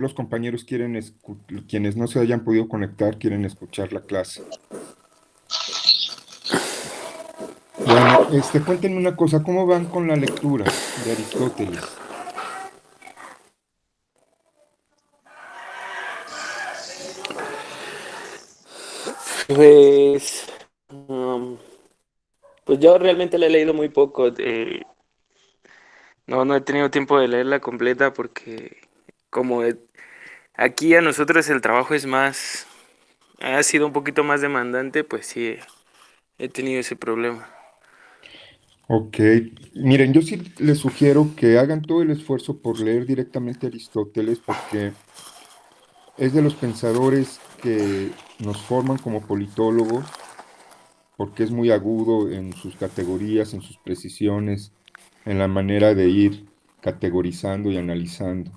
los compañeros quienes no se hayan podido conectar, quieren escuchar la clase. Bueno, cuéntenme una cosa, ¿cómo van con la lectura de Aristóteles? Pues, um, pues yo realmente la he leído muy poco. No he tenido tiempo de leerla completa porque como aquí a nosotros el trabajo ha sido un poquito más demandante, pues sí, he tenido ese problema. Ok, miren, yo sí les sugiero que hagan todo el esfuerzo por leer directamente a Aristóteles porque es de los pensadores que nos forman como politólogos, porque es muy agudo en sus categorías, en sus precisiones, en la manera de ir categorizando y analizando.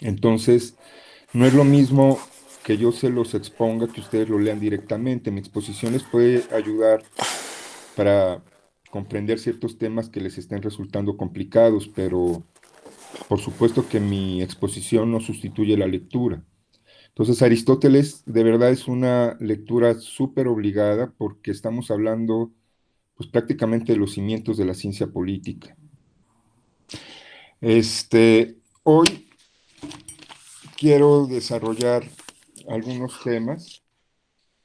Entonces, no es lo mismo que yo se los exponga que ustedes lo lean directamente. Mi exposición les puede ayudar para comprender ciertos temas que les estén resultando complicados, pero por supuesto que mi exposición no sustituye la lectura. Entonces, Aristóteles de verdad es una lectura súper obligada porque estamos hablando pues prácticamente de los cimientos de la ciencia política. Hoy quiero desarrollar algunos temas.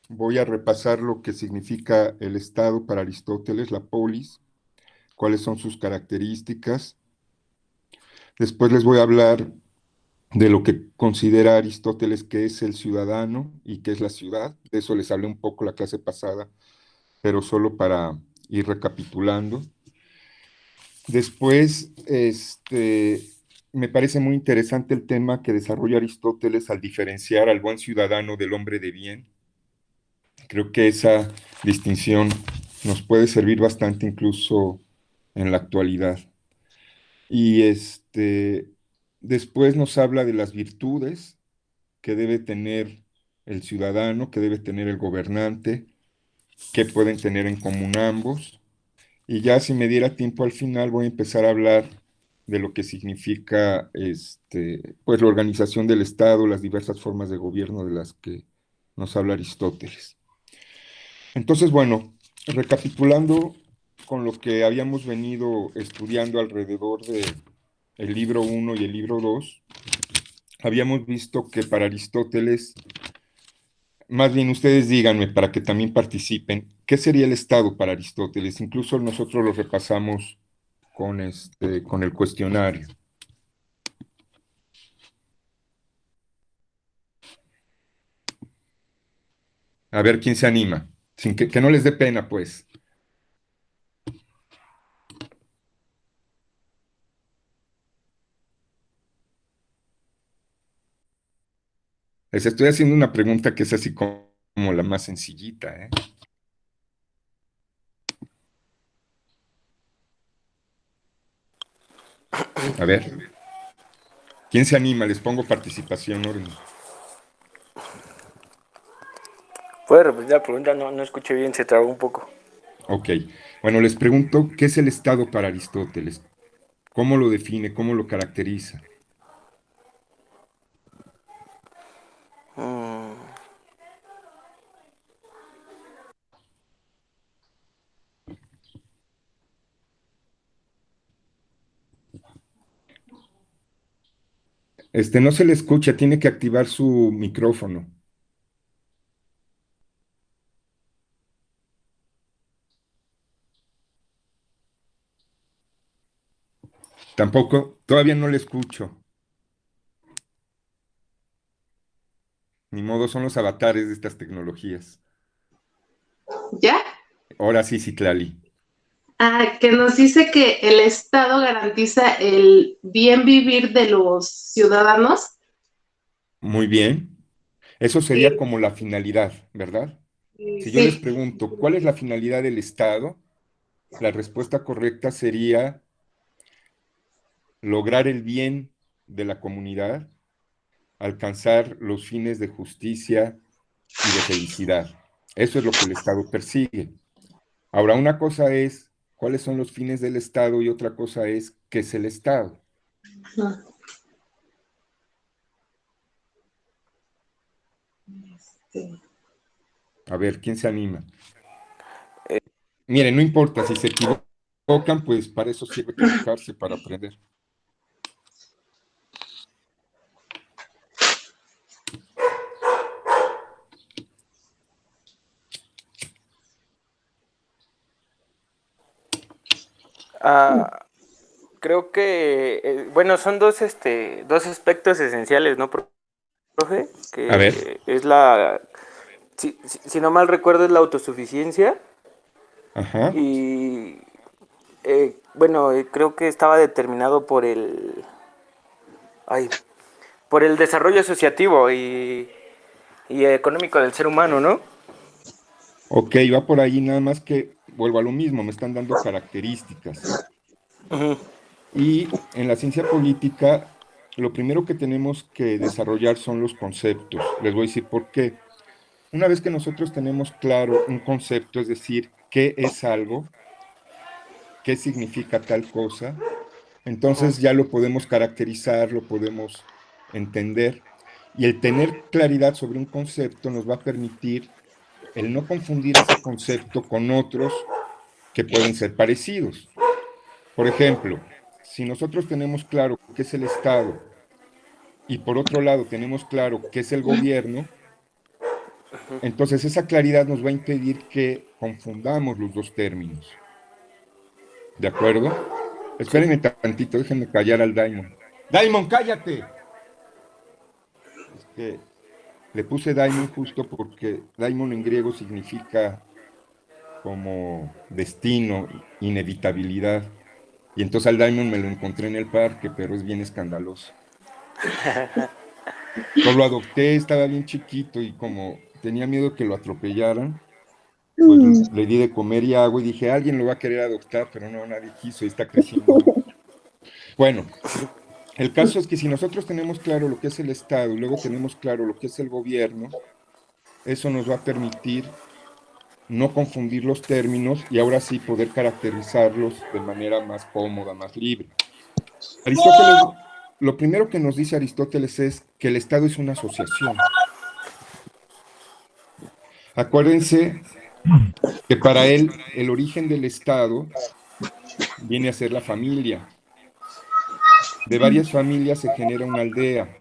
Voy a repasar lo que significa el Estado para Aristóteles, la polis, cuáles son sus características. Después les voy a hablar de lo que considera Aristóteles que es el ciudadano y qué es la ciudad. De eso les hablé un poco la clase pasada, pero solo para ir recapitulando. Después, me parece muy interesante el tema que desarrolla Aristóteles al diferenciar al buen ciudadano del hombre de bien. Creo que esa distinción nos puede servir bastante incluso en la actualidad. Y después nos habla de las virtudes que debe tener el ciudadano, que debe tener el gobernante, que pueden tener en común ambos. Y ya si me diera tiempo al final voy a empezar a hablar de lo que significa pues la organización del Estado, las diversas formas de gobierno de las que nos habla Aristóteles. Entonces, bueno, recapitulando con lo que habíamos venido estudiando alrededor de el libro uno y el libro 2, habíamos visto que para Aristóteles, más bien ustedes díganme para que también participen, ¿qué sería el Estado para Aristóteles? Incluso nosotros lo repasamos con el cuestionario. A ver quién se anima, sin que no les dé pena, pues. Les estoy haciendo una pregunta que es así como la más sencillita, ¿eh? A ver, ¿quién se anima? Les pongo participación, orden. Puedes repetir la pregunta, no escuché bien, se trabó un poco. Ok, bueno, les pregunto, ¿qué es el Estado para Aristóteles? ¿Cómo lo define? ¿Cómo lo caracteriza? Mm, No se le escucha, tiene que activar su micrófono. Tampoco, todavía no le escucho. Ni modo, son los avatares de estas tecnologías. ¿Ya? Ahora sí, Citlali. Ah, que nos dice que el Estado garantiza el bien vivir de los ciudadanos. Muy bien. Eso sería Y, como la finalidad, ¿verdad? y Si yo les sí, pregunto, ¿cuál es la finalidad del Estado? La respuesta correcta sería lograr el bien de la comunidad, alcanzar los fines de justicia y de felicidad. Eso es lo que el Estado persigue. Ahora, una cosa es cuáles son los fines del Estado y otra cosa es qué es el Estado. Sí. A ver, ¿quién se anima? Eh, Miren, no importa, si se equivocan, pues para eso sirve equivocarse, para aprender. ah, creo que, bueno, son dos aspectos esenciales, ¿no, profe? A ver, Que es si no mal recuerdo, es la autosuficiencia ajá, y, bueno, creo que estaba determinado ay, por el desarrollo asociativo y económico del ser humano, ¿no? ok, va por ahí, nada más que vuelvo a lo mismo, me están dando características. Ujú. Y en la ciencia política, lo primero que tenemos que desarrollar son los conceptos. Les voy a decir por qué. Una vez que nosotros tenemos claro un concepto, es decir, qué es algo, qué significa tal cosa, Ujú. entonces ya lo podemos caracterizar, lo podemos entender. Y el tener claridad sobre un concepto nos va a permitir el no confundir ese concepto con otros que pueden ser parecidos. Por ejemplo, si nosotros tenemos claro qué es el Estado y por otro lado tenemos claro qué es el gobierno, entonces esa claridad nos va a impedir que confundamos los dos términos. ¿De acuerdo? Sí. Espérenme tantito, déjenme callar al Daimon. ¡Daimon, cállate! Es que le puse Daimon justo porque Daimon en griego significa como destino, inevitabilidad. Y entonces al Daimon me lo encontré en el parque, pero es bien escandaloso. Yo lo adopté, estaba bien chiquito y como tenía miedo que lo atropellaran, pues le di de comer y agua y dije, alguien lo va a querer adoptar, pero no, nadie quiso y está creciendo bien. Bueno, el caso es que si nosotros tenemos claro lo que es el Estado y luego tenemos claro lo que es el gobierno, eso nos va a permitir no confundir los términos y ahora sí poder caracterizarlos de manera más cómoda, más libre. Aristóteles, lo primero que nos dice Aristóteles es que el Estado es una asociación. Acuérdense que para él el origen del Estado viene a ser la familia. De varias familias se genera una aldea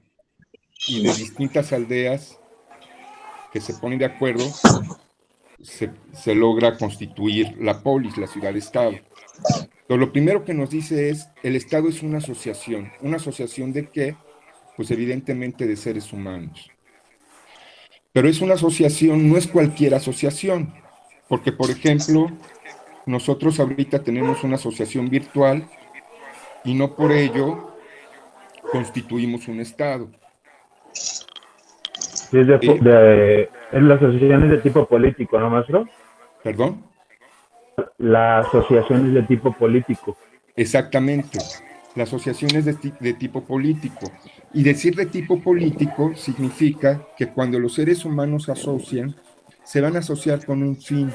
y de distintas aldeas que se ponen de acuerdo se logra constituir la polis, la ciudad-estado. Pero lo primero que nos dice es, el Estado es una asociación de qué? Pues evidentemente de seres humanos. Pero es una asociación, no es cualquier asociación, porque por ejemplo, nosotros ahorita tenemos una asociación virtual y no por ello constituimos un Estado. Sí, ¿Sí? es la asociación es de tipo político, ¿no, maestro? ¿Perdón? La asociación es de tipo político. Exactamente. La asociación es de tipo político. Y decir de tipo político significa que cuando los seres humanos se asocian, se van a asociar con un fin.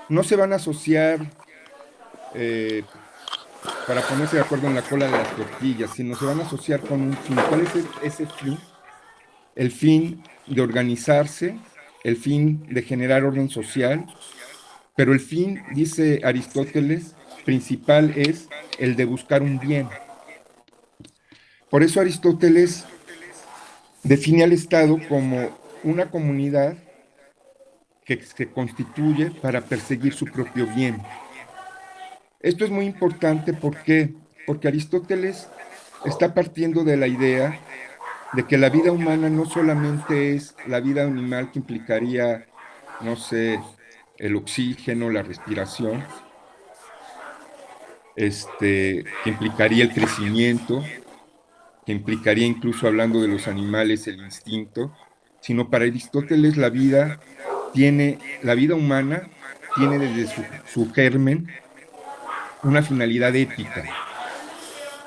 No se van a asociar eh, para ponerse de acuerdo en la cola de las tortillas, sino se van a asociar con un fin. ¿Cuál es ese fin? El fin de organizarse, el fin de generar orden social, pero el fin, dice Aristóteles, principal es el de buscar un bien. Por eso Aristóteles define al Estado como una comunidad que se constituye para perseguir su propio bien. Esto es muy importante porque Aristóteles está partiendo de la idea de que la vida humana no solamente es la vida animal que implicaría, no sé, el oxígeno, la respiración, que implicaría el crecimiento, que implicaría incluso hablando de los animales el instinto, sino para Aristóteles la vida humana tiene desde su germen una finalidad ética,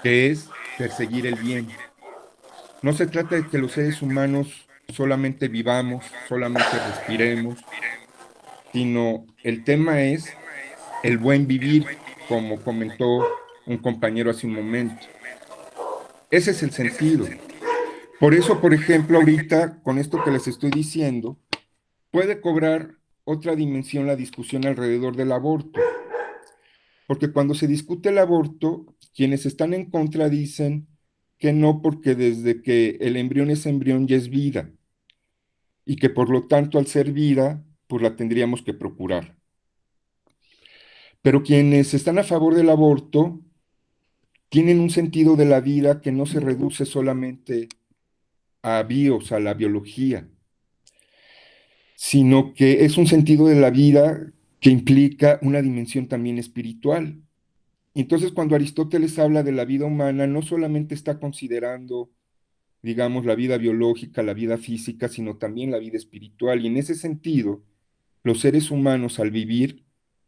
que es perseguir el bien. No se trata de que los seres humanos solamente vivamos, solamente respiremos, sino el tema es el buen vivir, como comentó un compañero hace un momento. Ese es el sentido. Por eso, por ejemplo, ahorita, con esto que les estoy diciendo, puede cobrar otra dimensión la discusión alrededor del aborto. Porque cuando se discute el aborto, quienes están en contra dicen que no, porque desde que el embrión es embrión ya es vida, y que por lo tanto al ser vida, pues la tendríamos que procurar. Pero quienes están a favor del aborto tienen un sentido de la vida que no se reduce solamente a bios, a la biología, sino que es un sentido de la vida que implica una dimensión también espiritual. Entonces, cuando Aristóteles habla de la vida humana, no solamente está considerando, digamos, la vida biológica, la vida física, sino también la vida espiritual. Y en ese sentido, los seres humanos al vivir,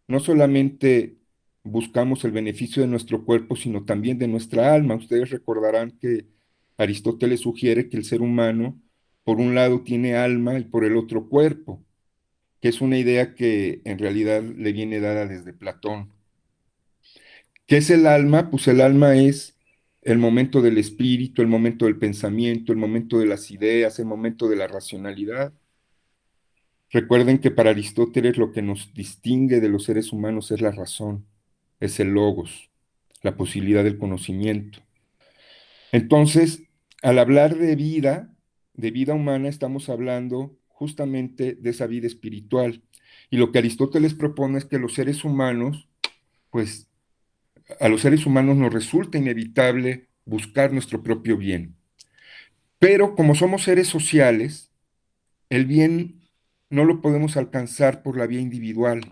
no solamente buscamos el beneficio de nuestro cuerpo, sino también de nuestra alma. Ustedes recordarán que Aristóteles sugiere que el ser humano, por un lado, tiene alma y por el otro cuerpo, que es una idea que en realidad le viene dada desde Platón. ¿Qué es el alma? Pues el alma es el momento del espíritu, el momento del pensamiento, el momento de las ideas, el momento de la racionalidad. Recuerden que para Aristóteles lo que nos distingue de los seres humanos es la razón, es el logos, la posibilidad del conocimiento. Entonces, al hablar de vida humana, estamos hablando justamente de esa vida espiritual. Y lo que Aristóteles propone es que los seres humanos, pues a los seres humanos nos resulta inevitable buscar nuestro propio bien. Pero como somos seres sociales, el bien no lo podemos alcanzar por la vía individual.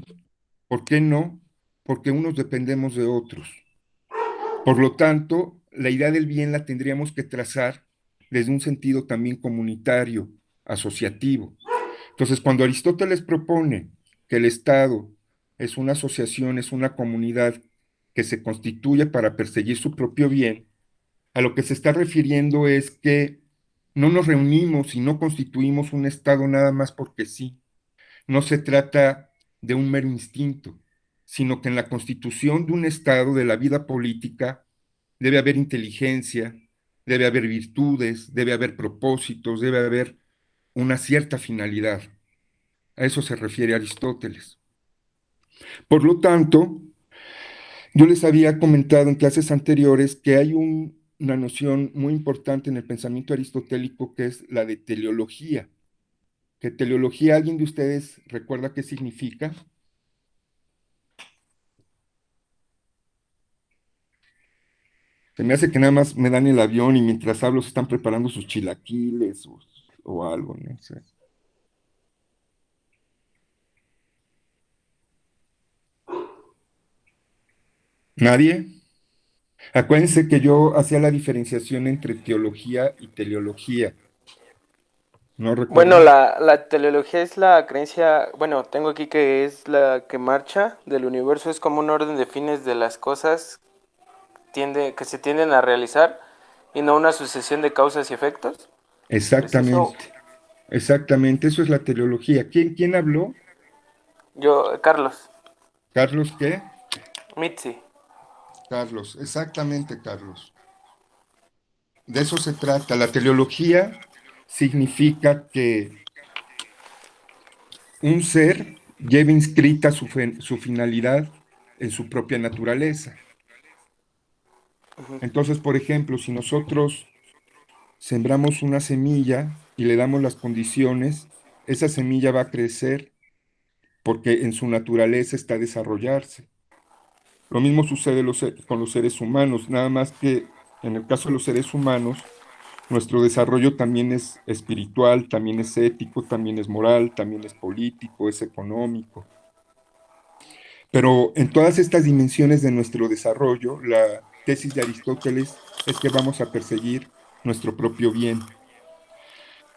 ¿Por qué no? Porque unos dependemos de otros. Por lo tanto, la idea del bien la tendríamos que trazar desde un sentido también comunitario, asociativo. Entonces, cuando Aristóteles propone que el Estado es una asociación, es una comunidad que se constituye para perseguir su propio bien, a lo que se está refiriendo es que no nos reunimos y no constituimos un Estado nada más porque sí. No se trata de un mero instinto, sino que en la constitución de un Estado, de la vida política, debe haber inteligencia, debe haber virtudes, debe haber propósitos, debe haber una cierta finalidad. A eso se refiere Aristóteles. Por lo tanto, yo les había comentado en clases anteriores que hay una noción muy importante en el pensamiento aristotélico que es la de teleología. Que teleología, ¿alguien de ustedes recuerda qué significa? Se me hace que nada más me dan el avión y mientras hablo se están preparando sus chilaquiles o algo, no sé. ¿Nadie? Acuérdense que yo hacía la diferenciación entre teología y teleología. ¿No Bueno, recuerdan? la teleología es la creencia, bueno, tengo aquí que es la que marcha del universo, es como un orden de fines de las cosas que se tienden a realizar y no una sucesión de causas y efectos. ¿Es eso? Exactamente, exactamente, eso es la teleología. ¿Quién habló? Yo, Carlos, ¿Carlos qué? Mitzi. Carlos, exactamente, Carlos. De eso se trata. La teleología significa que un ser lleva inscrita su finalidad en su propia naturaleza. Entonces, por ejemplo, si nosotros sembramos una semilla y le damos las condiciones, esa semilla va a crecer porque en su naturaleza está desarrollarse. Lo mismo sucede con los seres humanos, nada más que en el caso de los seres humanos, nuestro desarrollo también es espiritual, también es ético, también es moral, también es político, es económico. Pero en todas estas dimensiones de nuestro desarrollo, la tesis de Aristóteles es que vamos a perseguir nuestro propio bien.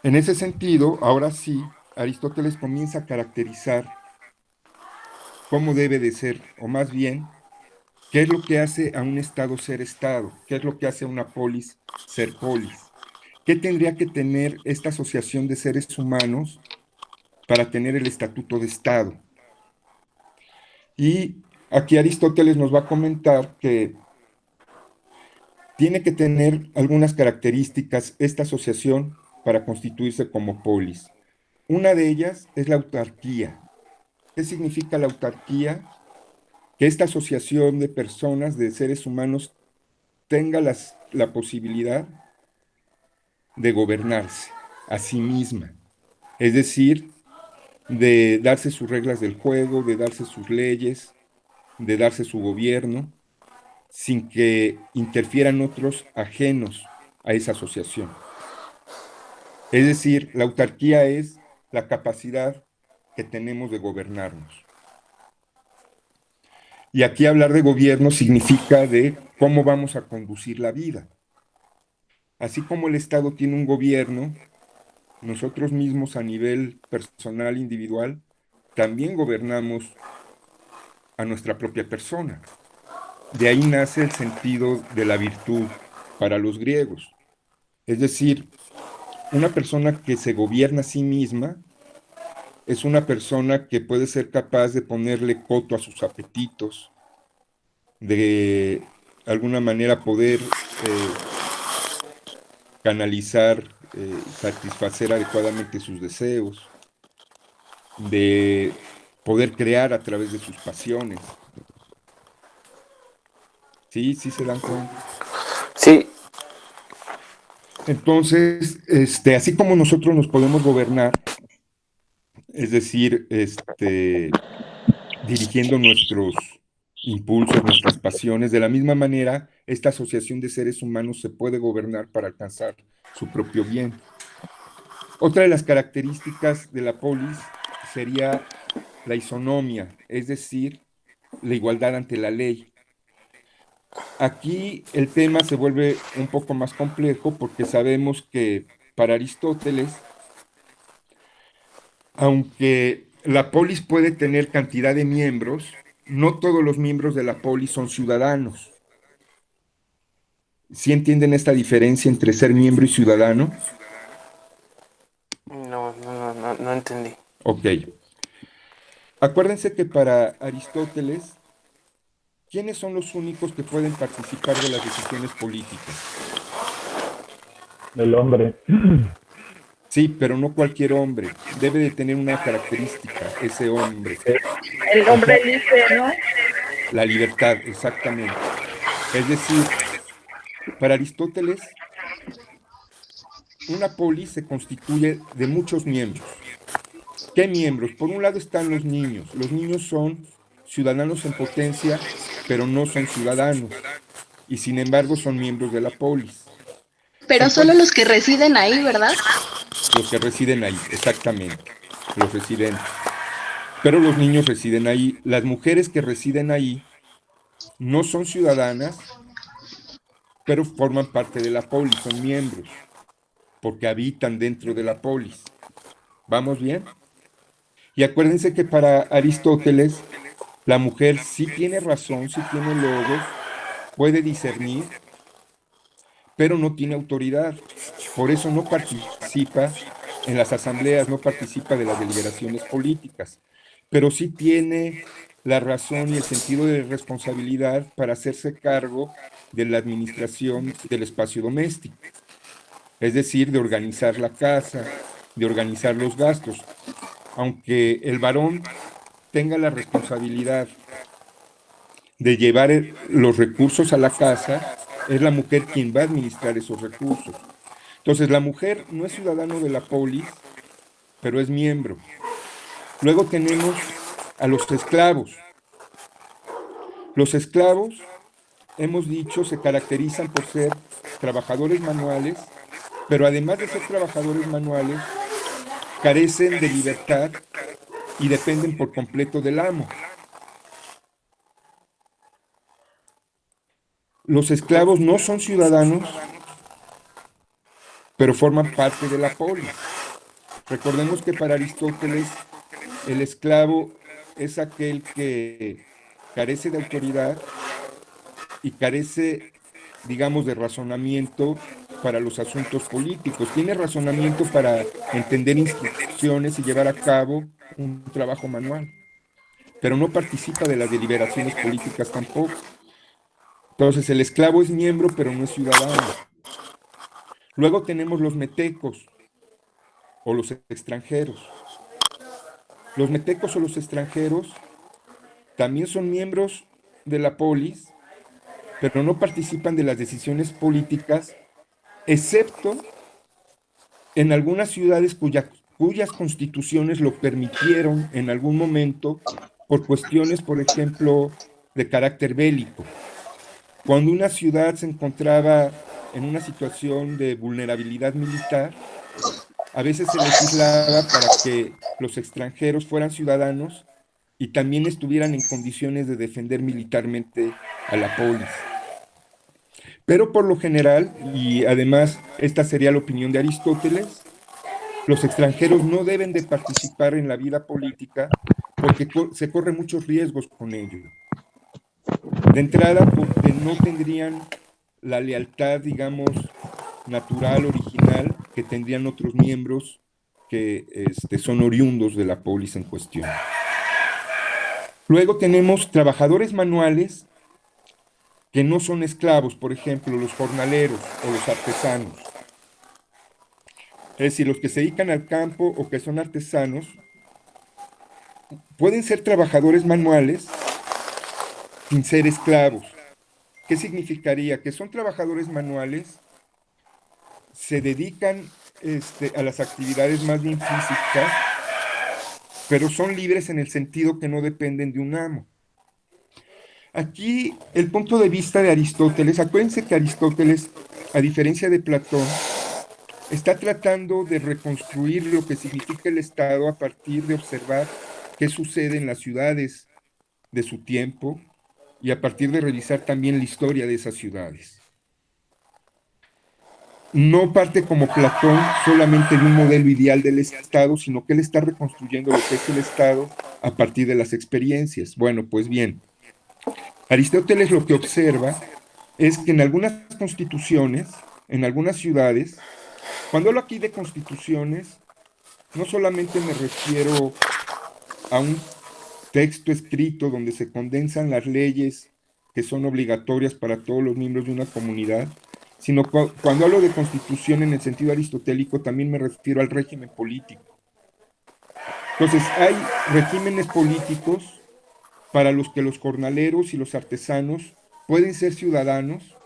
En ese sentido, ahora sí, Aristóteles comienza a caracterizar cómo debe de ser, o más bien, qué es lo que hace a un Estado ser Estado, qué es lo que hace a una polis ser polis, qué tendría que tener esta asociación de seres humanos para tener el estatuto de Estado. Y aquí Aristóteles nos va a comentar que tiene que tener algunas características esta asociación para constituirse como polis. Una de ellas es la autarquía. ¿Qué significa la autarquía? Que esta asociación de personas, de seres humanos, tenga la posibilidad de gobernarse a sí misma. Es decir, de darse sus reglas del juego, de darse sus leyes, de darse su gobierno, sin que interfieran otros ajenos a esa asociación. Es decir, la autarquía es la capacidad que tenemos de gobernarnos. Y aquí hablar de gobierno significa de cómo vamos a conducir la vida. Así como el Estado tiene un gobierno, nosotros mismos a nivel personal, individual, también gobernamos a nuestra propia persona. De ahí nace el sentido de la virtud para los griegos. Es decir, una persona que se gobierna a sí misma es una persona que puede ser capaz de ponerle coto a sus apetitos, de alguna manera poder canalizar, satisfacer adecuadamente sus deseos, de poder crear a través de sus pasiones. Sí, sí se dan cuenta. Sí, Entonces, así como nosotros nos podemos gobernar, es decir, dirigiendo nuestros impulsos, nuestras pasiones, de la misma manera, esta asociación de seres humanos se puede gobernar para alcanzar su propio bien. Otra de las características de la polis sería la isonomia, es decir, la igualdad ante la ley. Aquí el tema se vuelve un poco más complejo porque sabemos que para Aristóteles, aunque la polis puede tener cantidad de miembros, no todos los miembros de la polis son ciudadanos. ¿Sí entienden esta diferencia entre ser miembro y ciudadano? no entendí. Ok. Acuérdense que para Aristóteles, ¿quiénes son los únicos que pueden participar de las decisiones políticas? El hombre. Sí, pero no cualquier hombre. Debe de tener una característica, ese hombre. El hombre libre, ¿no? La libertad, exactamente. Es decir, para Aristóteles, una polis se constituye de muchos miembros. ¿Qué miembros? Por un lado están los niños. Los niños son ciudadanos en potencia, pero no son ciudadanos. Y sin embargo son miembros de la polis. Pero solo los que residen ahí, ¿verdad? Los que residen ahí, exactamente. Los residentes. Pero los niños residen ahí. Las mujeres que residen ahí no son ciudadanas, pero forman parte de la polis, son miembros, porque habitan dentro de la polis. ¿Vamos bien? Y acuérdense que para Aristóteles, la mujer sí tiene razón, sí tiene logos, puede discernir, pero no tiene autoridad. Por eso no participa en las asambleas, no participa de las deliberaciones políticas, pero sí tiene la razón y el sentido de responsabilidad para hacerse cargo de la administración del espacio doméstico, es decir, de organizar la casa, de organizar los gastos. Aunque el varón tenga la responsabilidad de llevar los recursos a la casa, es la mujer quien va a administrar esos recursos. Entonces, la mujer no es ciudadano de la polis, pero es miembro. Luego tenemos a los esclavos. Los esclavos, hemos dicho, se caracterizan por ser trabajadores manuales, pero además de ser trabajadores manuales, carecen de libertad y dependen por completo del amo. Los esclavos no son ciudadanos, pero forman parte de la polis. Recordemos que para Aristóteles el esclavo es aquel que carece de autoridad y carece, digamos, de razonamiento para los asuntos políticos. Tiene razonamiento para entender instrucciones y llevar a cabo un trabajo manual, pero no participa de las deliberaciones políticas tampoco. Entonces, el esclavo es miembro, pero no es ciudadano. Luego tenemos los metecos o los extranjeros. Los metecos o los extranjeros también son miembros de la polis, pero no participan de las decisiones políticas, excepto en algunas ciudades cuyas constituciones lo permitieron en algún momento por cuestiones, por ejemplo, de carácter bélico. Cuando una ciudad se encontraba en una situación de vulnerabilidad militar, a veces se legislaba para que los extranjeros fueran ciudadanos y también estuvieran en condiciones de defender militarmente a la polis. Pero por lo general, y además esta sería la opinión de Aristóteles, los extranjeros no deben de participar en la vida política porque se corren muchos riesgos con ello. De entrada, porque no tendrían la lealtad, digamos, natural, original, que tendrían otros miembros que son oriundos de la polis en cuestión. Luego tenemos trabajadores manuales que no son esclavos, por ejemplo, los jornaleros o los artesanos. Es decir, los que se dedican al campo o que son artesanos pueden ser trabajadores manuales sin ser esclavos. ¿Qué significaría? Que son trabajadores manuales, se dedican a las actividades más bien físicas, pero son libres en el sentido que no dependen de un amo. Aquí el punto de vista de Aristóteles, acuérdense que Aristóteles, a diferencia de Platón, está tratando de reconstruir lo que significa el Estado a partir de observar qué sucede en las ciudades de su tiempo y a partir de revisar también la historia de esas ciudades. No parte como Platón solamente de un modelo ideal del Estado, sino que él está reconstruyendo lo que es el Estado a partir de las experiencias. Bueno, pues bien, Aristóteles lo que observa es que en algunas constituciones, en algunas ciudades, cuando hablo aquí de constituciones, no solamente me refiero a un texto escrito donde se condensan las leyes que son obligatorias para todos los miembros de una comunidad, sino cuando hablo de constitución en el sentido aristotélico también me refiero al régimen político. Entonces, hay regímenes políticos para los que los jornaleros y los artesanos pueden ser ciudadanos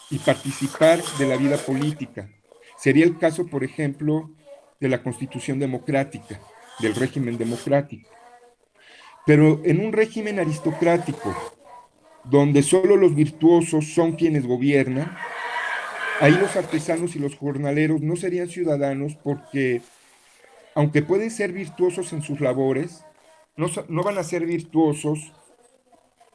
y participar de la vida política. Sería el caso, por ejemplo, de la Constitución democrática, del régimen democrático. Pero en un régimen aristocrático, donde solo los virtuosos son quienes gobiernan, ahí los artesanos y los jornaleros no serían ciudadanos porque, aunque pueden ser virtuosos en sus labores, no van a ser virtuosos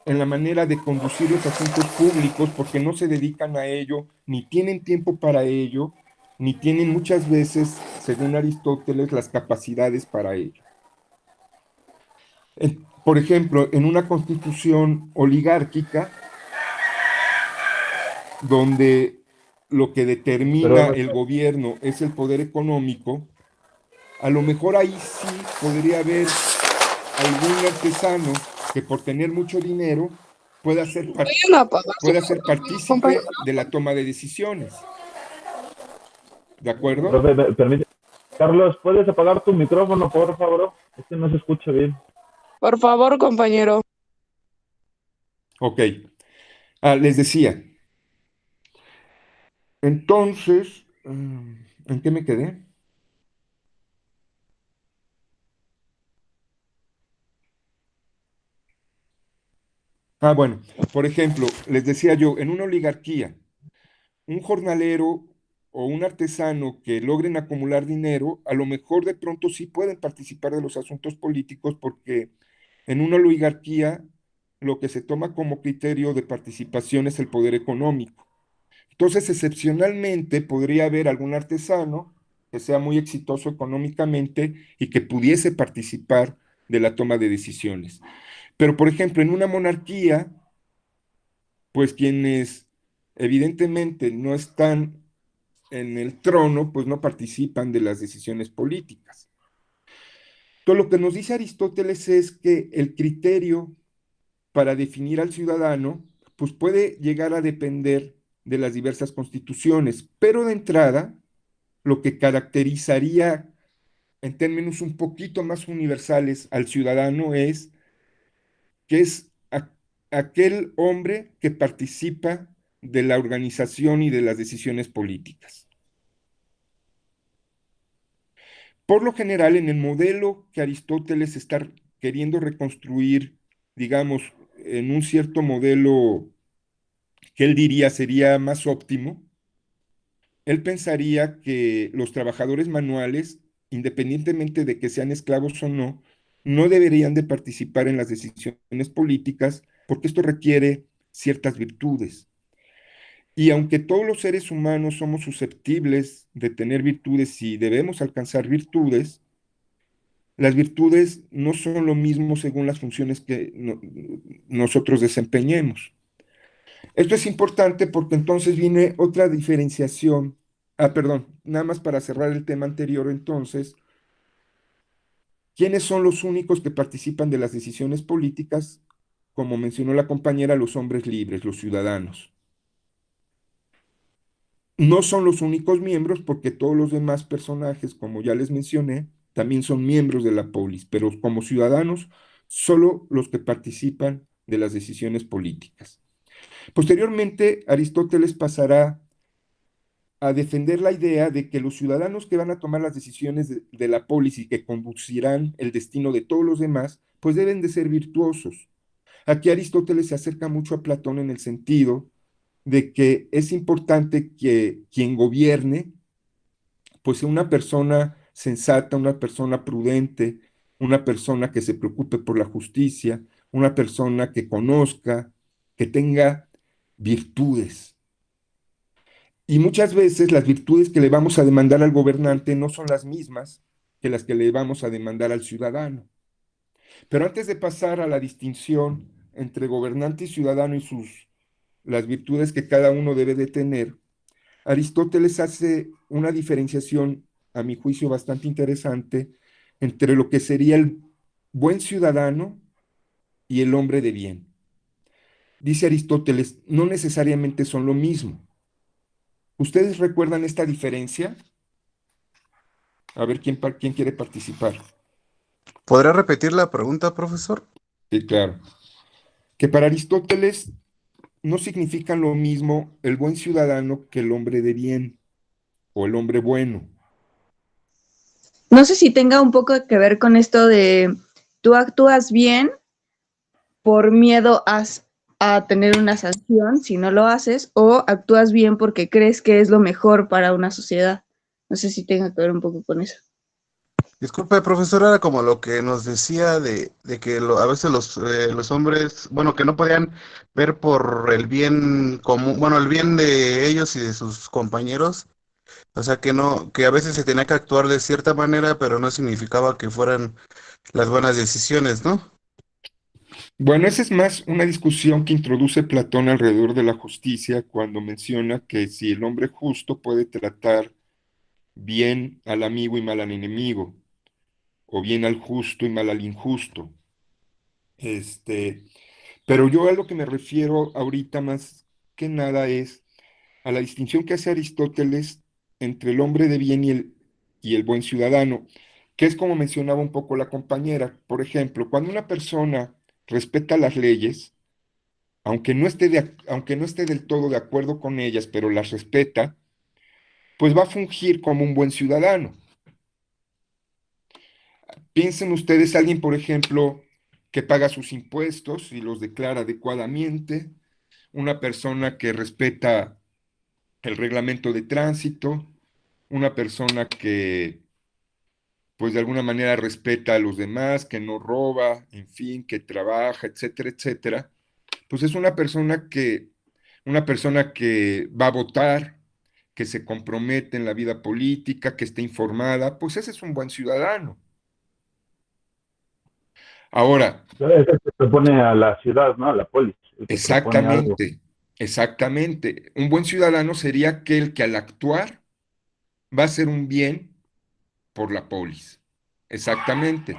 en la manera de conducir los asuntos públicos porque no se dedican a ello, ni tienen tiempo para ello, ni tienen muchas veces, según Aristóteles, las capacidades para ello. Por ejemplo, en una constitución oligárquica, donde lo que determina el gobierno es el poder económico, a lo mejor ahí sí podría haber algún artesano que por tener mucho dinero pueda ser partícipe de la toma de decisiones. ¿De acuerdo? Permíteme. Carlos, ¿puedes apagar tu micrófono, por favor? Es que no se escucha bien. Por favor, compañero. Ok. Les decía. Entonces, ¿en qué me quedé? Bueno, por ejemplo, les decía yo, en una oligarquía, un jornalero o un artesano que logren acumular dinero, a lo mejor de pronto sí pueden participar de los asuntos políticos porque en una oligarquía lo que se toma como criterio de participación es el poder económico. Entonces, excepcionalmente podría haber algún artesano que sea muy exitoso económicamente y que pudiese participar de la toma de decisiones. Pero, por ejemplo, en una monarquía, pues quienes evidentemente no están en el trono, pues no participan de las decisiones políticas. Todo lo que nos dice Aristóteles es que el criterio para definir al ciudadano, pues puede llegar a depender de las diversas constituciones, pero de entrada, lo que caracterizaría en términos un poquito más universales al ciudadano es que es aquel hombre que participa de la organización y de las decisiones políticas. Por lo general, en el modelo que Aristóteles está queriendo reconstruir, digamos, en un cierto modelo que él diría sería más óptimo, él pensaría que los trabajadores manuales, independientemente de que sean esclavos o no, no deberían de participar en las decisiones políticas porque esto requiere ciertas virtudes. Y aunque todos los seres humanos somos susceptibles de tener virtudes y debemos alcanzar virtudes, las virtudes no son lo mismo según las funciones que nosotros desempeñemos. Esto es importante porque entonces viene otra diferenciación. Ah, perdón, nada más para cerrar el tema anterior, entonces, ¿quiénes son los únicos que participan de las decisiones políticas? Como mencionó la compañera, los hombres libres, los ciudadanos. No son los únicos miembros porque todos los demás personajes, como ya les mencioné, también son miembros de la polis, pero como ciudadanos, solo los que participan de las decisiones políticas. Posteriormente, Aristóteles pasará a defender la idea de que los ciudadanos que van a tomar las decisiones de la polis y que conducirán el destino de todos los demás, pues deben de ser virtuosos. Aquí Aristóteles se acerca mucho a Platón en el sentido de que es importante que quien gobierne, pues sea una persona sensata, una persona prudente, una persona que se preocupe por la justicia, una persona que conozca, que tenga virtudes. Y muchas veces las virtudes que le vamos a demandar al gobernante no son las mismas que las que le vamos a demandar al ciudadano. Pero antes de pasar a la distinción entre gobernante y ciudadano y las virtudes que cada uno debe de tener, Aristóteles hace una diferenciación, a mi juicio, bastante interesante entre lo que sería el buen ciudadano y el hombre de bien. Dice Aristóteles, no necesariamente son lo mismo. ¿Ustedes recuerdan esta diferencia? A ver quién quiere participar. ¿Podrá repetir la pregunta, profesor? Sí, claro. Que para Aristóteles no significan lo mismo el buen ciudadano que el hombre de bien o el hombre bueno. No sé si tenga un poco que ver con esto de tú actúas bien por miedo a tener una sanción si no lo haces, o actúas bien porque crees que es lo mejor para una sociedad. No sé si tenga que ver un poco con eso. Disculpe, profesor, era como lo que nos decía de que a veces los hombres, bueno, que no podían ver por el bien común, bueno, el bien de ellos y de sus compañeros, o sea que no, que a veces se tenía que actuar de cierta manera, pero no significaba que fueran las buenas decisiones, ¿no? Bueno, esa es más una discusión que introduce Platón alrededor de la justicia cuando menciona que si el hombre justo puede tratar bien al amigo y mal al enemigo, o bien al justo y mal al injusto. Este, pero yo a lo que me refiero ahorita más que nada es a la distinción que hace Aristóteles entre el hombre de bien y el buen ciudadano, que es como mencionaba un poco la compañera. Por ejemplo, cuando una persona respeta las leyes, aunque no esté del todo de acuerdo con ellas, pero las respeta, pues va a fungir como un buen ciudadano. Piensen ustedes alguien, por ejemplo, que paga sus impuestos y los declara adecuadamente, una persona que respeta el reglamento de tránsito, una persona que, pues de alguna manera respeta a los demás, que no roba, en fin, que trabaja, etcétera, etcétera, pues es una persona que va a votar, que se compromete en la vida política, que esté informada, pues ese es un buen ciudadano. Ahora, Es el que propone a la ciudad, ¿no? A la polis, el que propone algo. exactamente, exactamente. Un buen ciudadano sería aquel que al actuar va a hacer un bien por la polis. Exactamente.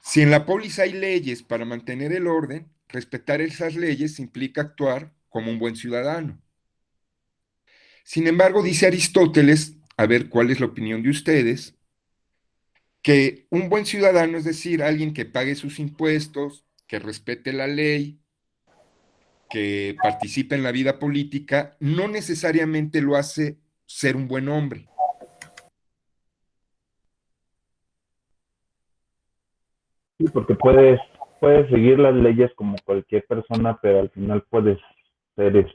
Si en la polis hay leyes para mantener el orden, respetar esas leyes implica actuar como un buen ciudadano. Sin embargo, dice Aristóteles, a ver cuál es la opinión de ustedes, que un buen ciudadano, es decir, alguien que pague sus impuestos, que respete la ley, que participe en la vida política, no necesariamente lo hace ser un buen hombre. Sí, porque puedes seguir las leyes como cualquier persona, pero al final puedes ser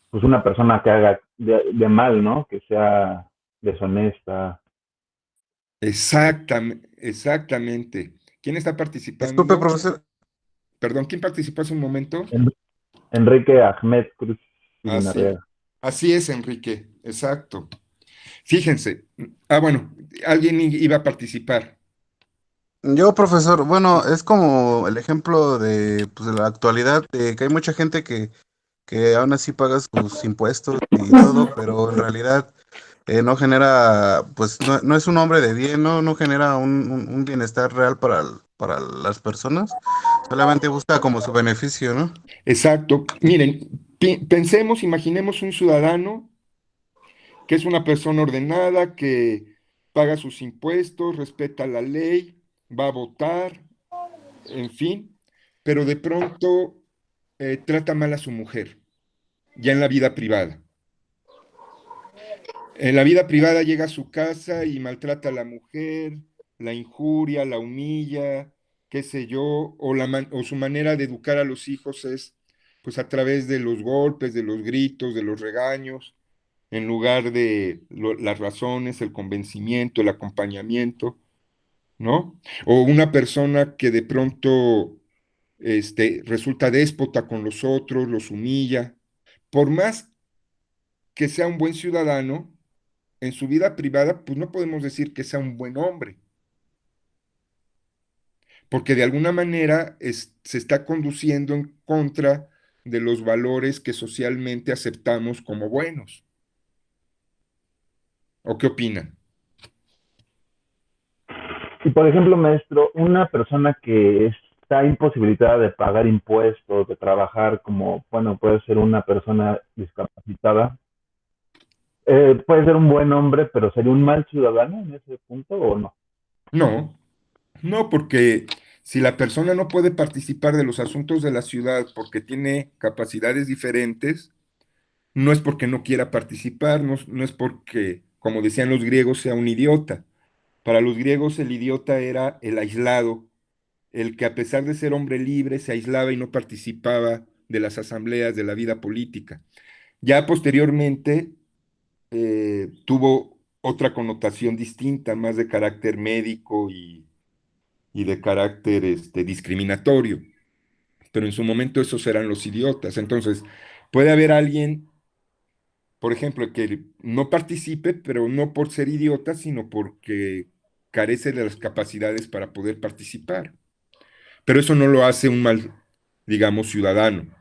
pues una persona que haga de mal, ¿no? Que sea deshonesta. Exactamente. ¿Quién está Disculpe, participando? profesor. Perdón, ¿quién participó hace un momento? Enrique Ahmed Cruz Así, Guinarriaga. así es, Enrique, exacto. Fíjense, bueno, alguien iba a participar. Yo, profesor, bueno, es como el ejemplo de, pues, de la actualidad, de que hay mucha gente que aún así paga sus impuestos y todo, pero en realidad no genera, pues no es un hombre de bien, no genera un bienestar real para las personas, solamente busca como su beneficio, ¿no? Exacto. Miren, pensemos, imaginemos un ciudadano que es una persona ordenada, que paga sus impuestos, respeta la ley, va a votar, en fin, pero de pronto trata mal a su mujer, ya en la vida privada. En la vida privada llega a su casa y maltrata a la mujer, la injuria, la humilla, qué sé yo, o su manera de educar a los hijos es pues a través de los golpes, de los gritos, de los regaños, en lugar de las razones, el convencimiento, el acompañamiento, ¿no? O una persona que de pronto resulta déspota con los otros, los humilla. Por más que sea un buen ciudadano, en su vida privada, pues no podemos decir que sea un buen hombre, porque de alguna manera se está conduciendo en contra de los valores que socialmente aceptamos como buenos. ¿O qué opinan? Y por ejemplo, maestro, una persona que está imposibilitada de pagar impuestos, de trabajar como, bueno, puede ser una persona discapacitada, puede ser un buen hombre, pero sería un mal ciudadano en ese punto o no. No, no, porque si la persona no puede participar de los asuntos de la ciudad porque tiene capacidades diferentes, no es porque no quiera participar, no es porque, como decían los griegos, sea un idiota. Para los griegos el idiota era el aislado, el que a pesar de ser hombre libre se aislaba y no participaba de las asambleas de la vida política. Ya posteriormente tuvo otra connotación distinta, más de carácter médico y de carácter discriminatorio, pero en su momento esos eran los idiotas. Entonces, puede haber alguien, por ejemplo, que no participe, pero no por ser idiota, sino porque carece de las capacidades para poder participar. Pero eso no lo hace un mal, digamos, ciudadano.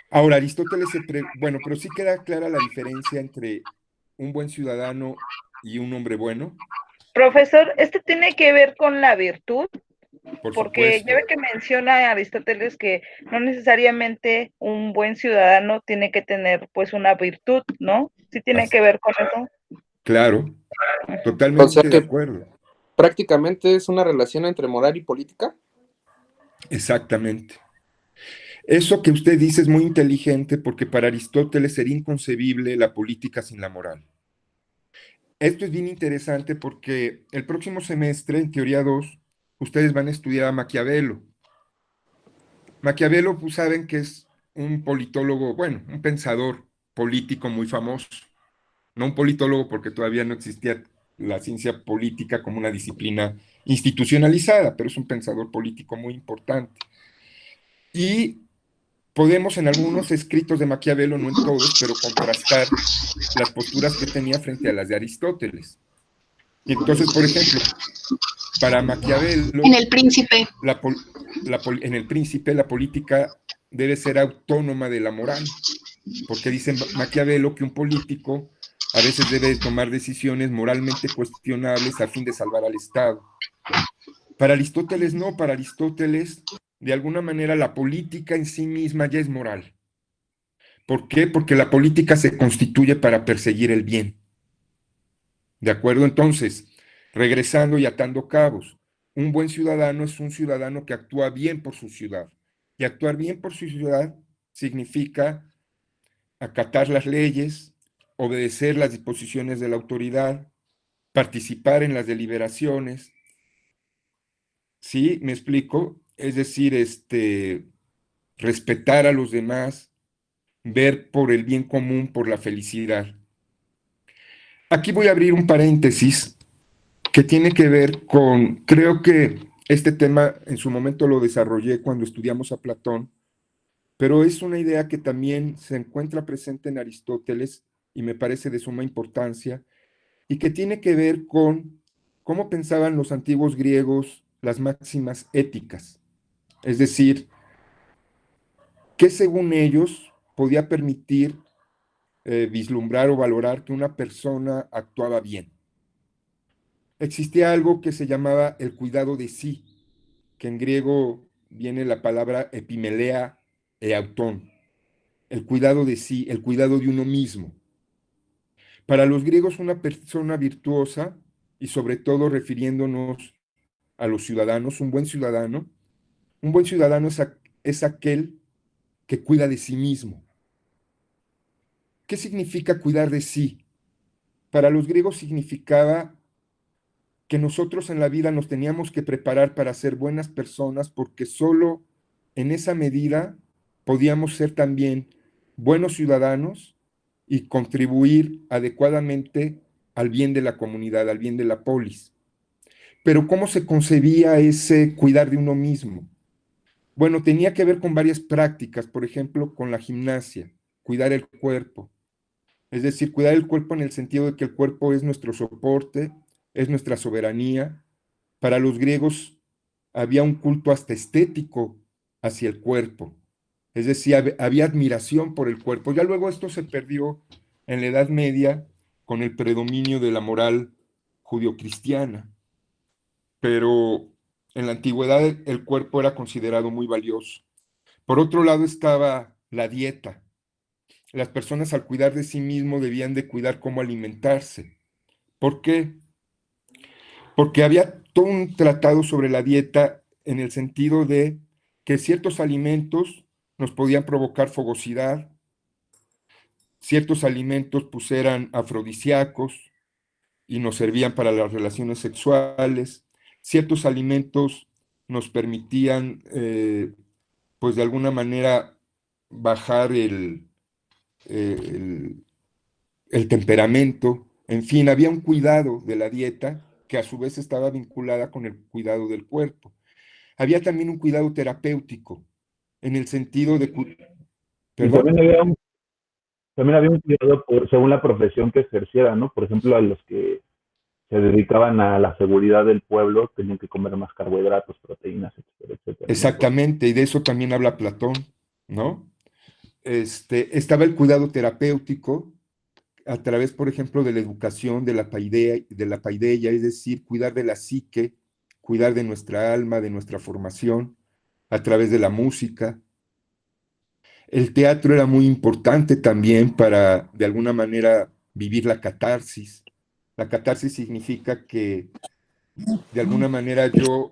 Ahora, Aristóteles bueno, pero sí queda clara la diferencia entre un buen ciudadano y un hombre bueno, Profesor, ¿esto tiene que ver con la virtud? por Porque ya supuesto. ve que menciona Aristóteles que no necesariamente un buen ciudadano tiene que tener pues una virtud, ¿no? Sí tiene As- que ver con eso. claro, O sea totalmente de que acuerdo. prácticamente es una relación entre moral y política. Exactamente. Eso que usted dice es muy inteligente porque para Aristóteles sería inconcebible la política sin la moral. Esto es bien interesante porque el próximo semestre, en Teoría 2, ustedes van a estudiar a Maquiavelo. Maquiavelo, pues saben que es un politólogo, bueno, un pensador político muy famoso. No un politólogo porque todavía no existía la ciencia política como una disciplina institucionalizada, pero es un pensador político muy importante. Y podemos en algunos escritos de Maquiavelo, no en todos, pero contrastar las posturas que tenía frente a las de Aristóteles. Y entonces, por ejemplo, para Maquiavelo, En El Príncipe. en El Príncipe, la política debe ser autónoma de la moral, porque dice Maquiavelo que un político a veces debe tomar decisiones moralmente cuestionables a fin de salvar al Estado. Para Aristóteles no, para Aristóteles de alguna manera la política en sí misma ya es moral. ¿Por qué? Porque la política se constituye para perseguir el bien. ¿De acuerdo? Entonces, regresando y atando cabos, un buen ciudadano es un ciudadano que actúa bien por su ciudad. Y actuar bien por su ciudad significa acatar las leyes, obedecer las disposiciones de la autoridad, participar en las deliberaciones. ¿Sí? ¿Me explico? Es decir, respetar a los demás, ver por el bien común, por la felicidad. Aquí voy a abrir un paréntesis que tiene que ver con, creo que este tema en su momento lo desarrollé cuando estudiamos a Platón, pero es una idea que también se encuentra presente en Aristóteles y me parece de suma importancia, y que tiene que ver con cómo pensaban los antiguos griegos las máximas éticas. Es decir, qué según ellos podía permitir vislumbrar o valorar que una persona actuaba bien. Existía algo que se llamaba el cuidado de sí, que en griego viene la palabra epimelea e autón, el cuidado de sí, el cuidado de uno mismo. Para los griegos una persona virtuosa, y sobre todo refiriéndonos a los ciudadanos, un buen ciudadano es aquel que cuida de sí mismo. ¿Qué significa cuidar de sí? Para los griegos significaba que nosotros en la vida nos teníamos que preparar para ser buenas personas porque solo en esa medida podíamos ser también buenos ciudadanos y contribuir adecuadamente al bien de la comunidad, al bien de la polis. Pero ¿cómo se concebía ese cuidar de uno mismo? Bueno, tenía que ver con varias prácticas, por ejemplo, con la gimnasia, cuidar el cuerpo. Es decir, cuidar el cuerpo en el sentido de que el cuerpo es nuestro soporte, es nuestra soberanía. Para los griegos había un culto hasta estético hacia el cuerpo. Es decir, había admiración por el cuerpo. Ya luego esto se perdió en la Edad Media con el predominio de la moral judio-cristiana. Pero en la antigüedad el cuerpo era considerado muy valioso. Por otro lado estaba la dieta. Las personas al cuidar de sí mismo debían de cuidar cómo alimentarse. ¿Por qué? Porque había todo un tratado sobre la dieta en el sentido de que ciertos alimentos nos podían provocar fogosidad, ciertos alimentos pues eran afrodisíacos y nos servían para las relaciones sexuales, ciertos alimentos nos permitían pues de alguna manera bajar el, el temperamento, en fin, había un cuidado de la dieta que a su vez estaba vinculada con el cuidado del cuerpo. Había también un cuidado terapéutico, en el sentido de... Y ¿Perdón? también había un cuidado según la profesión que ejerciera, ¿no? Por ejemplo, a los que se dedicaban a la seguridad del pueblo tenían que comer más carbohidratos, proteínas, etcétera, etcétera, ¿no? Exactamente, y de eso también habla Platón, ¿no? Estaba el cuidado terapéutico a través, por ejemplo, de la educación, de la paideia, es decir, cuidar de la psique, cuidar de nuestra alma, de nuestra formación, a través de la música. El teatro era muy importante también para, de alguna manera, vivir la catarsis. La catarsis significa que, de alguna manera, yo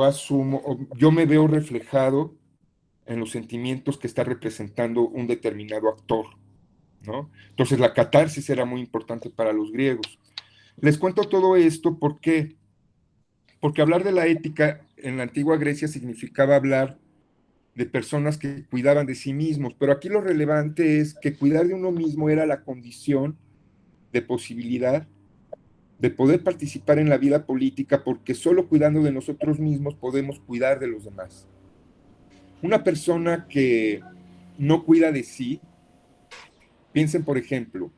asumo, yo me veo reflejado en los sentimientos que está representando un determinado actor, ¿no? Entonces la catarsis era muy importante para los griegos. Les cuento todo esto porque hablar de la ética en la antigua Grecia significaba hablar de personas que cuidaban de sí mismos, pero aquí lo relevante es que cuidar de uno mismo era la condición de posibilidad de poder participar en la vida política, porque solo cuidando de nosotros mismos podemos cuidar de los demás. Una persona que no cuida de sí, piensen por ejemplo,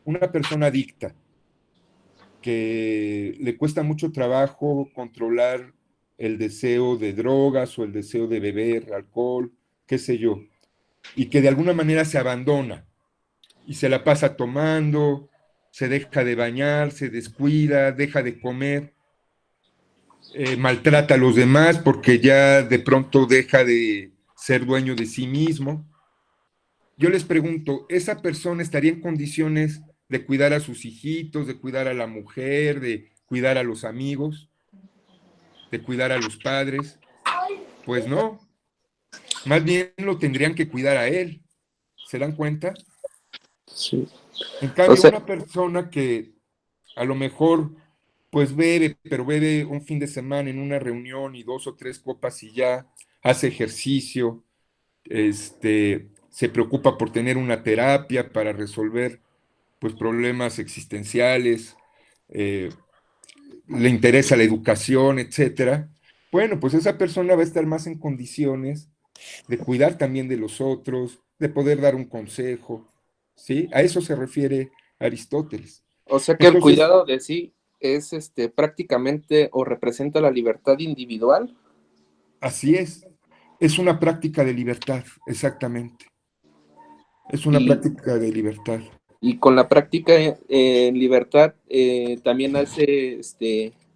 una persona adicta, que le cuesta mucho trabajo controlar el deseo de drogas o el deseo de beber alcohol, qué sé yo, y que de alguna manera se abandona y se la pasa tomando, se deja de bañar, se descuida, deja de comer. maltrata a los demás porque ya de pronto deja de ser dueño de sí mismo. Yo les pregunto, ¿esa persona estaría en condiciones de cuidar a sus hijitos, de cuidar a la mujer, de cuidar a los amigos, de cuidar a los padres? Pues no, más bien lo tendrían que cuidar a él. ¿Se dan cuenta? Sí. En O cambio, sea, una persona que a lo mejor pues bebe, pero bebe un fin de semana en una reunión y 2 o 3 copas y ya hace ejercicio, se preocupa por tener una terapia para resolver pues problemas existenciales, eh, le interesa la educación, etcétera. Bueno, pues esa persona va a estar más en condiciones de cuidar también de los otros, de poder dar un consejo, ¿sí? A eso se refiere Aristóteles. o sea que el Entonces, cuidado de sí es prácticamente o representa la libertad individual. así es una práctica de libertad, exactamente, es una Y, práctica de libertad. y con la práctica en libertad también hace,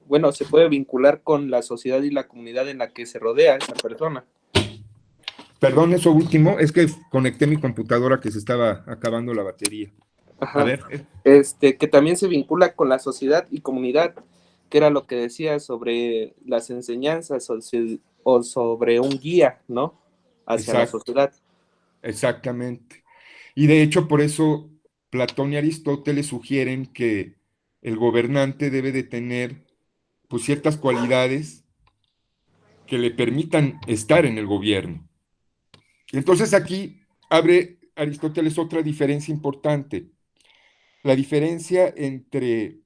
bueno, se puede vincular con la sociedad y la comunidad en la que se rodea esa persona. Perdón, eso último, es que conecté mi computadora que se estaba acabando la batería. A Ajá. ver, Que también se vincula con la sociedad y comunidad, que era lo que decía sobre las enseñanzas o sobre un guía, ¿no? Hacia la exacto, sociedad. exactamente. Y de hecho, por eso Platón y Aristóteles sugieren que el gobernante debe de tener pues ciertas cualidades que le permitan estar en el gobierno. Entonces aquí abre Aristóteles otra diferencia importante, la diferencia entre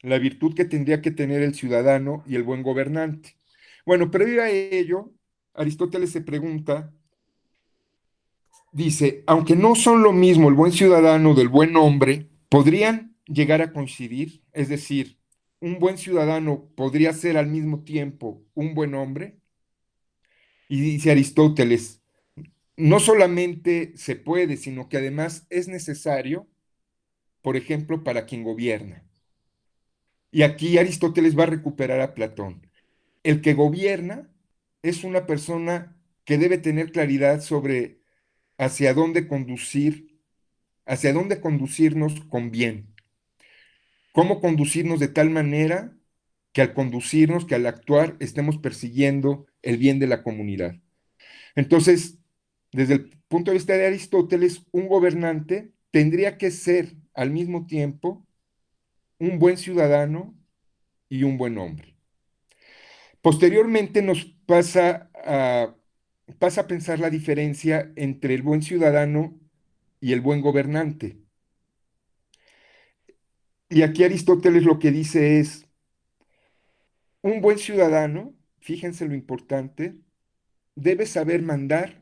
la virtud que tendría que tener el ciudadano y el buen gobernante. Bueno, previo a ello, Aristóteles se pregunta, dice, aunque no son lo mismo el buen ciudadano del buen hombre, ¿podrían llegar a coincidir? Es decir, ¿un buen ciudadano podría ser al mismo tiempo un buen hombre? Y dice Aristóteles, no solamente se puede, sino que además es necesario, por ejemplo, para quien gobierna. Y aquí Aristóteles va a recuperar a Platón. El que gobierna es una persona que debe tener claridad sobre hacia dónde conducir, hacia dónde conducirnos con bien. Cómo conducirnos de tal manera que al conducirnos, que al actuar, estemos persiguiendo el bien de la comunidad. Entonces, desde el punto de vista de Aristóteles, un gobernante tendría que ser al mismo tiempo un buen ciudadano y un buen hombre. Posteriormente nos pasa a pensar la diferencia entre el buen ciudadano y el buen gobernante. Y aquí Aristóteles lo que dice es, un buen ciudadano, fíjense lo importante, debe saber mandar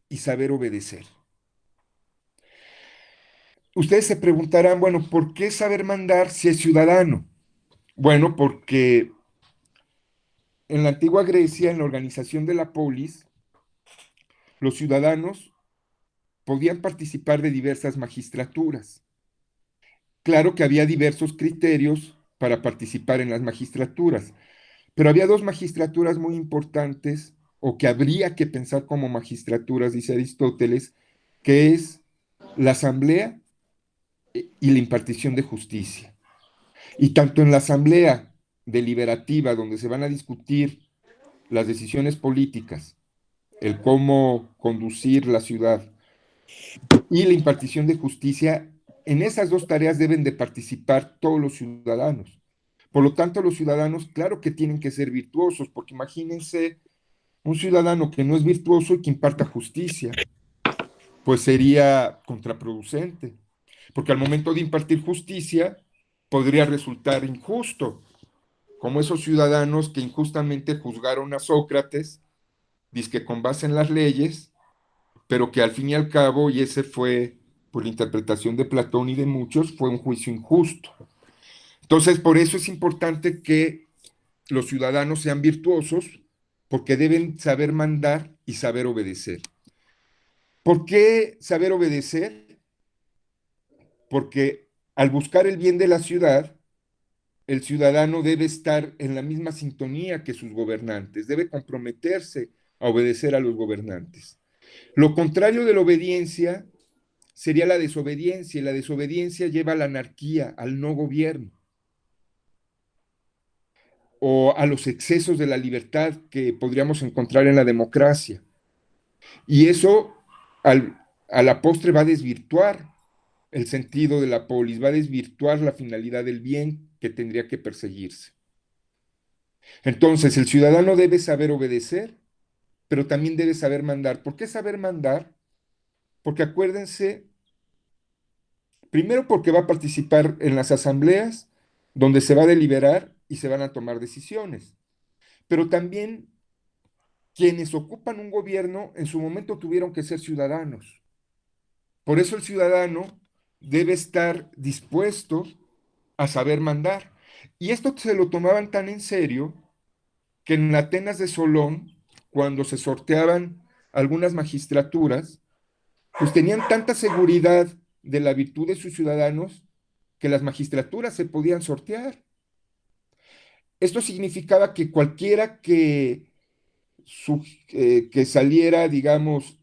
y saber obedecer. Ustedes se preguntarán, bueno, ¿por qué saber mandar si es ciudadano? Bueno, porque en la antigua Grecia, en la organización de la polis, los ciudadanos podían participar de diversas magistraturas. Claro que había diversos criterios para participar en las magistraturas, pero había 2 magistraturas muy importantes o que habría que pensar como magistraturas, dice Aristóteles, que es la asamblea y la impartición de justicia. Y tanto en la asamblea deliberativa, donde se van a discutir las decisiones políticas, el cómo conducir la ciudad, y la impartición de justicia, en esas 2 tareas deben de participar todos los ciudadanos. Por lo tanto, los ciudadanos, claro que tienen que ser virtuosos, porque imagínense un ciudadano que no es virtuoso y que imparta justicia, pues sería contraproducente, porque al momento de impartir justicia podría resultar injusto, como esos ciudadanos que injustamente juzgaron a Sócrates, dizque con base en las leyes, pero que al fin y al cabo, y ese fue por la interpretación de Platón y de muchos, fue un juicio injusto. Entonces, por eso es importante que los ciudadanos sean virtuosos, porque deben saber mandar y saber obedecer. ¿Por qué saber obedecer? Porque al buscar el bien de la ciudad, el ciudadano debe estar en la misma sintonía que sus gobernantes, debe comprometerse a obedecer a los gobernantes. Lo contrario de la obediencia sería la desobediencia, y la desobediencia lleva a la anarquía, al no gobierno, o a los excesos de la libertad que podríamos encontrar en la democracia. Y eso a la postre va a desvirtuar el sentido de la polis, va a desvirtuar la finalidad del bien que tendría que perseguirse. Entonces, el ciudadano debe saber obedecer, pero también debe saber mandar. ¿Por qué saber mandar? Porque acuérdense, primero porque va a participar en las asambleas donde se va a deliberar y se van a tomar decisiones, pero también quienes ocupan un gobierno en su momento tuvieron que ser ciudadanos. Por eso el ciudadano debe estar dispuesto a saber mandar. Y esto se lo tomaban tan en serio que en Atenas de Solón, cuando se sorteaban algunas magistraturas, pues tenían tanta seguridad de la virtud de sus ciudadanos que las magistraturas se podían sortear. Esto significaba que cualquiera que saliera, digamos,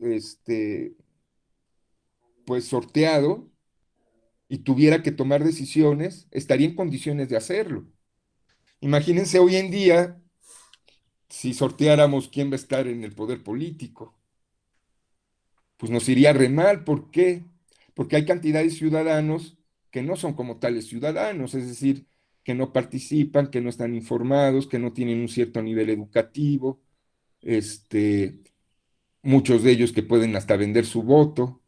pues sorteado y tuviera que tomar decisiones, estaría en condiciones de hacerlo. Imagínense hoy en día si sorteáramos quién va a estar en el poder político, pues nos iría re mal. ¿Por qué? Porque hay cantidad de ciudadanos que no son como tales ciudadanos, es decir, que no participan, que no están informados, que no tienen un cierto nivel educativo, este, muchos de ellos que pueden hasta vender su voto.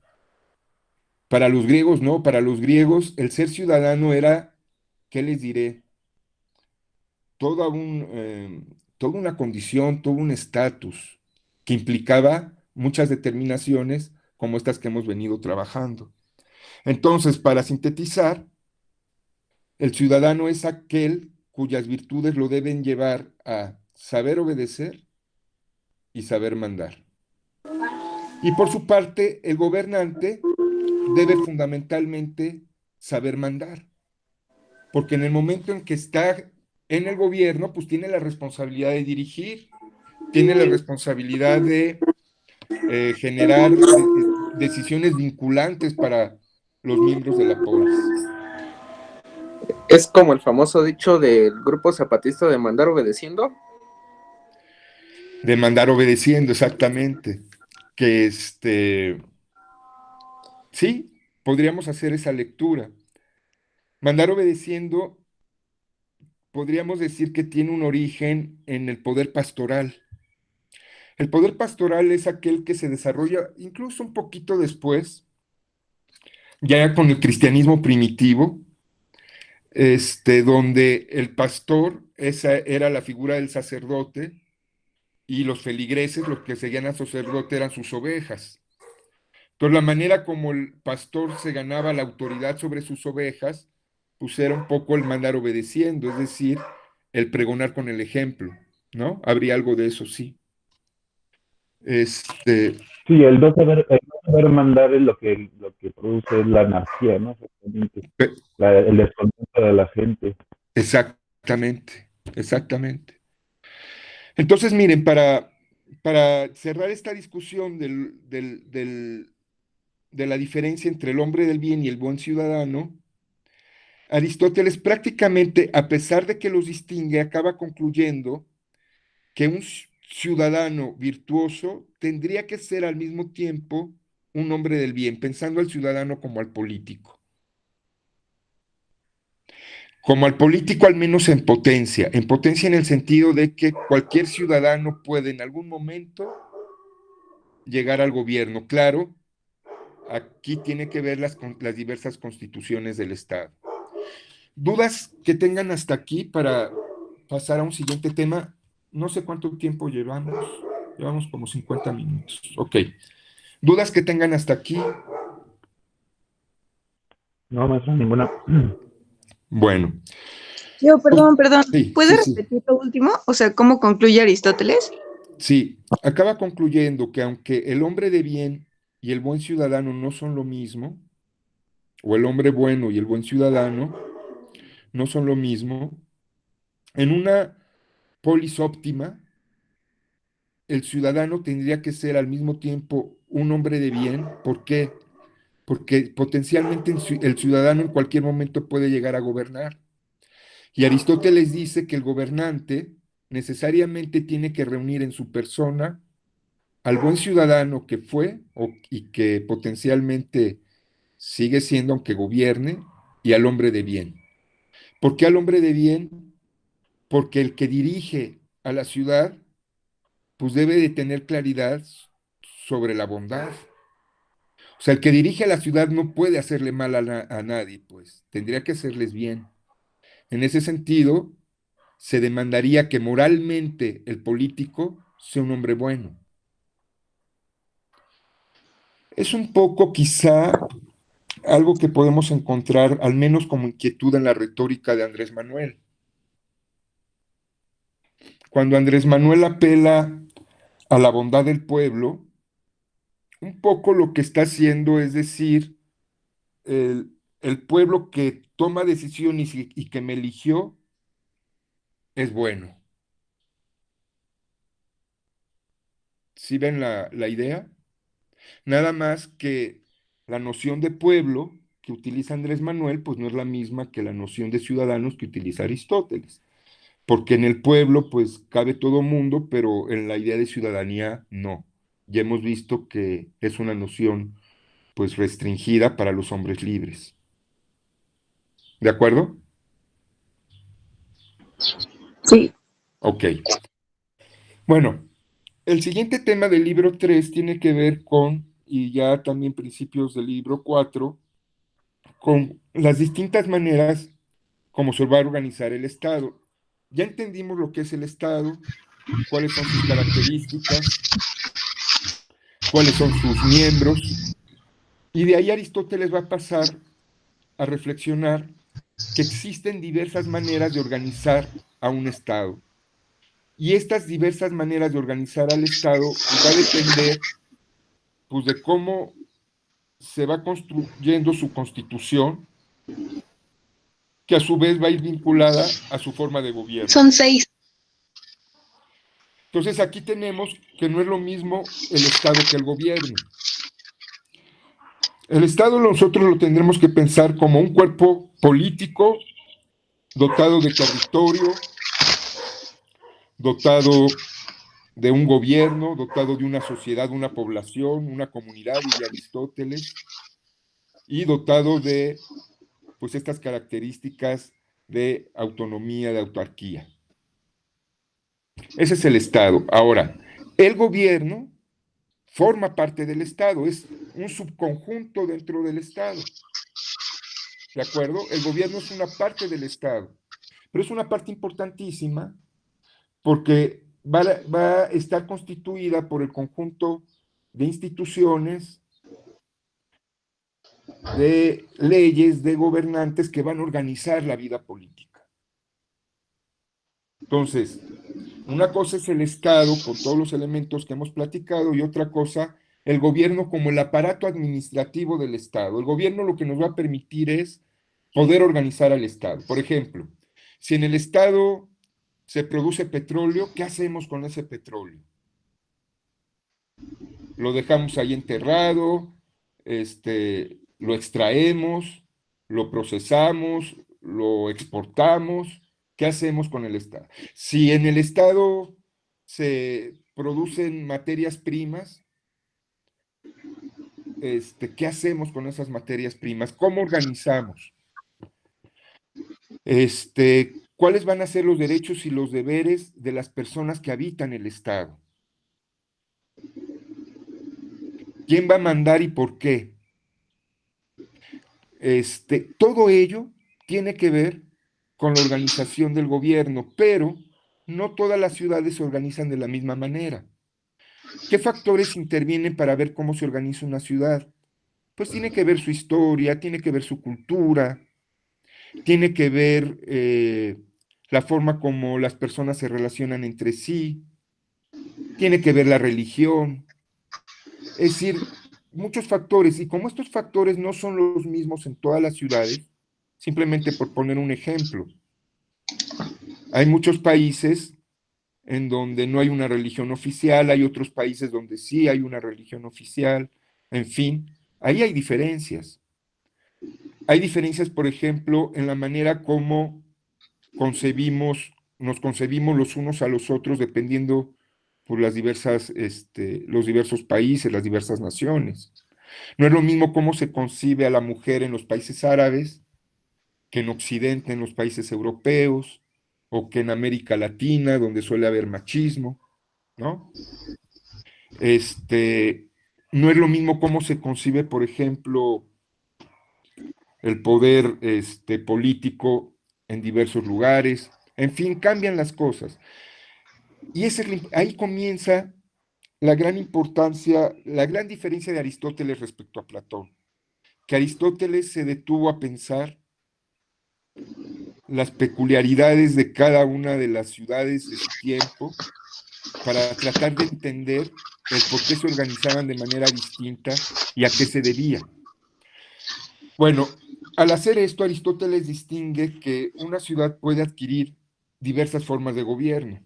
Para los griegos no, para los griegos el ser ciudadano era, ¿qué les diré? Toda, toda una condición, todo un estatus que implicaba muchas determinaciones como estas que hemos venido trabajando. Entonces, para sintetizar, el ciudadano es aquel cuyas virtudes lo deben llevar a saber obedecer y saber mandar. Y por su parte, el gobernante debe fundamentalmente saber mandar, porque en el momento en que está en el gobierno, pues tiene la responsabilidad de dirigir, tiene la responsabilidad de generar decisiones vinculantes para los miembros de la polis. Es como el famoso dicho del grupo zapatista de mandar obedeciendo. De mandar obedeciendo, exactamente. Que sí, podríamos hacer esa lectura. Mandar obedeciendo, podríamos decir que tiene un origen en el poder pastoral. El poder pastoral es aquel que se desarrolla incluso un poquito después, ya con el cristianismo primitivo, donde el pastor, esa era la figura del sacerdote, y los feligreses, los que seguían al sacerdote, eran sus ovejas. Entonces, la manera como el pastor se ganaba la autoridad sobre sus ovejas, pues era un poco el mandar obedeciendo, es decir, el pregonar con el ejemplo, ¿no? Habría algo de eso, sí. Sí, el no saber mandar es lo que produce la anarquía, ¿no? Exactamente. El descontento de la gente. Exactamente, exactamente. Entonces, miren, para cerrar esta discusión de la diferencia entre el hombre del bien y el buen ciudadano, Aristóteles prácticamente, a pesar de que los distingue, acaba concluyendo que un ciudadano virtuoso tendría que ser al mismo tiempo un hombre del bien, pensando al ciudadano como al político. Como al político al menos en potencia en el sentido de que cualquier ciudadano puede en algún momento llegar al gobierno. Claro, aquí tiene que ver las diversas constituciones del Estado. ¿Dudas que tengan hasta aquí para pasar a un siguiente tema? No sé cuánto tiempo llevamos. Llevamos como 50 minutos. Ok. ¿Dudas que tengan hasta aquí? No, maestro, ninguna. Bueno. Yo, perdón. Sí, ¿Puedes sí. repetir lo último? O sea, ¿cómo concluye Aristóteles? Sí, acaba concluyendo que aunque el hombre de bien y el buen ciudadano no son lo mismo, o el hombre bueno y el buen ciudadano no son lo mismo, En una polis óptima, el ciudadano tendría que ser al mismo tiempo un hombre de bien. ¿Por qué? Porque potencialmente el ciudadano en cualquier momento puede llegar a gobernar. Y Aristóteles dice que el gobernante necesariamente tiene que reunir en su persona al buen ciudadano que fue y que potencialmente sigue siendo, aunque gobierne, y al hombre de bien. ¿Por qué al hombre de bien? Porque el que dirige a la ciudad, pues debe de tener claridad sobre la bondad. O sea, el que dirige a la ciudad no puede hacerle mal a nadie, pues tendría que hacerles bien. En ese sentido, se demandaría que moralmente el político sea un hombre bueno. Es un poco quizá algo que podemos encontrar, al menos como inquietud en la retórica de Andrés Manuel. Cuando Andrés Manuel apela a la bondad del pueblo, un poco lo que está haciendo es decir, el pueblo que toma decisiones y que me eligió es bueno. ¿Sí ven la idea? Nada más que la noción de pueblo que utiliza Andrés Manuel, pues no es la misma que la noción de ciudadanos que utiliza Aristóteles. Porque en el pueblo, pues cabe todo mundo, pero en la idea de ciudadanía no. Ya hemos visto que es una noción, pues, restringida para los hombres libres. ¿De acuerdo? Sí. Ok. Bueno, el siguiente tema del libro 3 tiene que ver con, y ya también principios del libro 4, con las distintas maneras como se va a organizar el Estado. Ya entendimos lo que es el Estado, cuáles son sus características, cuáles son sus miembros, y de ahí Aristóteles va a pasar a reflexionar que existen diversas maneras de organizar a un Estado. Y estas diversas maneras de organizar al Estado va a depender, pues, de cómo se va construyendo su constitución, que a su vez va a ir vinculada a su forma de gobierno. Son 6. Entonces aquí tenemos que no es lo mismo el Estado que el gobierno. El Estado nosotros lo tendremos que pensar como un cuerpo político dotado de territorio, dotado de un gobierno, dotado de una sociedad, una población, una comunidad, diría Aristóteles, y dotado de, pues, estas características de autonomía, de autarquía. Ese es el Estado. Ahora, el gobierno forma parte del Estado, es un subconjunto dentro del Estado. ¿De acuerdo? El gobierno es una parte del Estado, pero es una parte importantísima porque va a estar constituida por el conjunto de instituciones, de leyes, de gobernantes que van a organizar la vida política. Entonces, una cosa es el Estado con todos los elementos que hemos platicado y otra cosa, el gobierno como el aparato administrativo del Estado. El gobierno lo que nos va a permitir es poder organizar al Estado. Por ejemplo, si en el Estado se produce petróleo, ¿qué hacemos con ese petróleo? Lo dejamos ahí enterrado, lo extraemos, lo procesamos, lo exportamos. ¿Qué hacemos con el Estado? Si en el Estado se producen materias primas, ¿qué hacemos con esas materias primas? ¿Cómo organizamos? ¿Cuáles van a ser los derechos y los deberes de las personas que habitan el Estado? ¿Quién va a mandar y por qué? Todo ello tiene que ver con la organización del gobierno, pero no todas las ciudades se organizan de la misma manera. ¿Qué factores intervienen para ver cómo se organiza una ciudad? Pues tiene que ver su historia, tiene que ver su cultura, tiene que ver la forma como las personas se relacionan entre sí, tiene que ver la religión, es decir, muchos factores, y como estos factores no son los mismos en todas las ciudades, simplemente por poner un ejemplo, Hay muchos países en donde no hay una religión oficial, hay otros países donde sí hay una religión oficial, en fin, ahí hay diferencias. Hay diferencias, por ejemplo, en la manera como nos concebimos los unos a los otros dependiendo por los diversos países, las diversas naciones. No es lo mismo cómo se concibe a la mujer en los países árabes que en Occidente, en los países europeos, o que en América Latina, donde suele haber machismo, ¿no? No es lo mismo cómo se concibe, por ejemplo, el poder político en diversos lugares. En fin, cambian las cosas. Y ahí comienza la gran importancia, la gran diferencia de Aristóteles respecto a Platón, que Aristóteles se detuvo a pensar las peculiaridades de cada una de las ciudades de su tiempo para tratar de entender el por qué se organizaban de manera distinta y a qué se debía. Bueno, al hacer esto, Aristóteles distingue que una ciudad puede adquirir diversas formas de gobierno.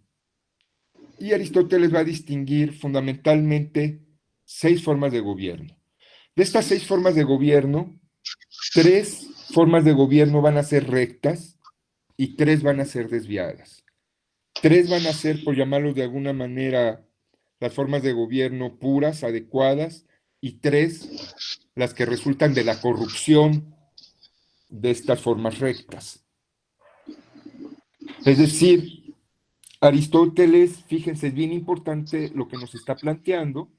Y Aristóteles va a distinguir fundamentalmente 6 formas de gobierno. De estas 6 formas de gobierno, 3 formas de gobierno van a ser rectas y 3 van a ser desviadas. 3 van a ser, por llamarlos de alguna manera, las formas de gobierno puras, adecuadas, y 3 las que resultan de la corrupción de estas formas rectas. Es decir, Aristóteles, fíjense, es bien importante lo que nos está planteando,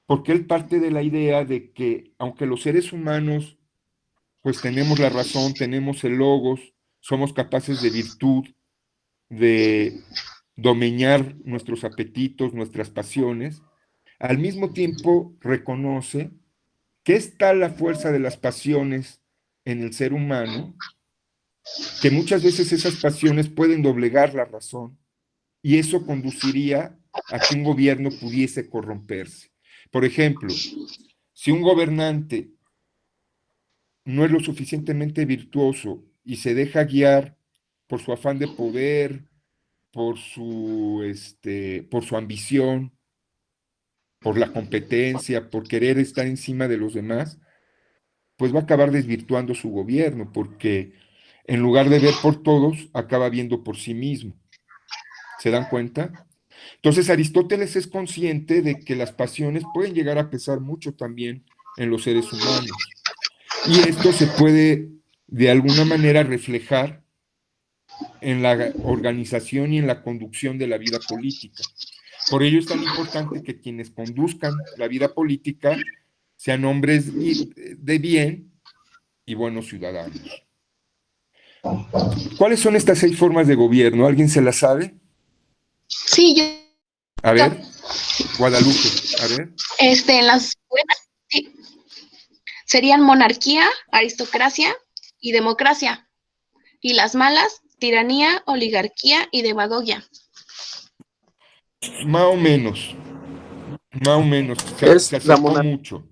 porque él parte de la idea de que, aunque los seres humanos, pues tenemos la razón, tenemos el logos, somos capaces de virtud, de domeñar nuestros apetitos, nuestras pasiones, al mismo tiempo reconoce que es tal la fuerza de las pasiones en el ser humano, que muchas veces esas pasiones pueden doblegar la razón, y eso conduciría a que un gobierno pudiese corromperse. Por ejemplo, si un gobernante no es lo suficientemente virtuoso y se deja guiar por su afán de poder, por su ambición, por la competencia, por querer estar encima de los demás, pues va a acabar desvirtuando su gobierno, porque en lugar de ver por todos, acaba viendo por sí mismo. ¿Se dan cuenta? Entonces Aristóteles es consciente de que las pasiones pueden llegar a pesar mucho también en los seres humanos. Y esto se puede de alguna manera reflejar en la organización y en la conducción de la vida política. Por ello es tan importante que quienes conduzcan la vida política sean hombres de bien y buenos ciudadanos. ¿Cuáles son estas 6 formas de gobierno? ¿Alguien se las sabe? Sí, yo. A ver, Guadalupe, a ver. En las buenas, sí, serían monarquía, aristocracia y democracia. Y las malas, tiranía, oligarquía y demagogia. Más o menos, se acercó mucho.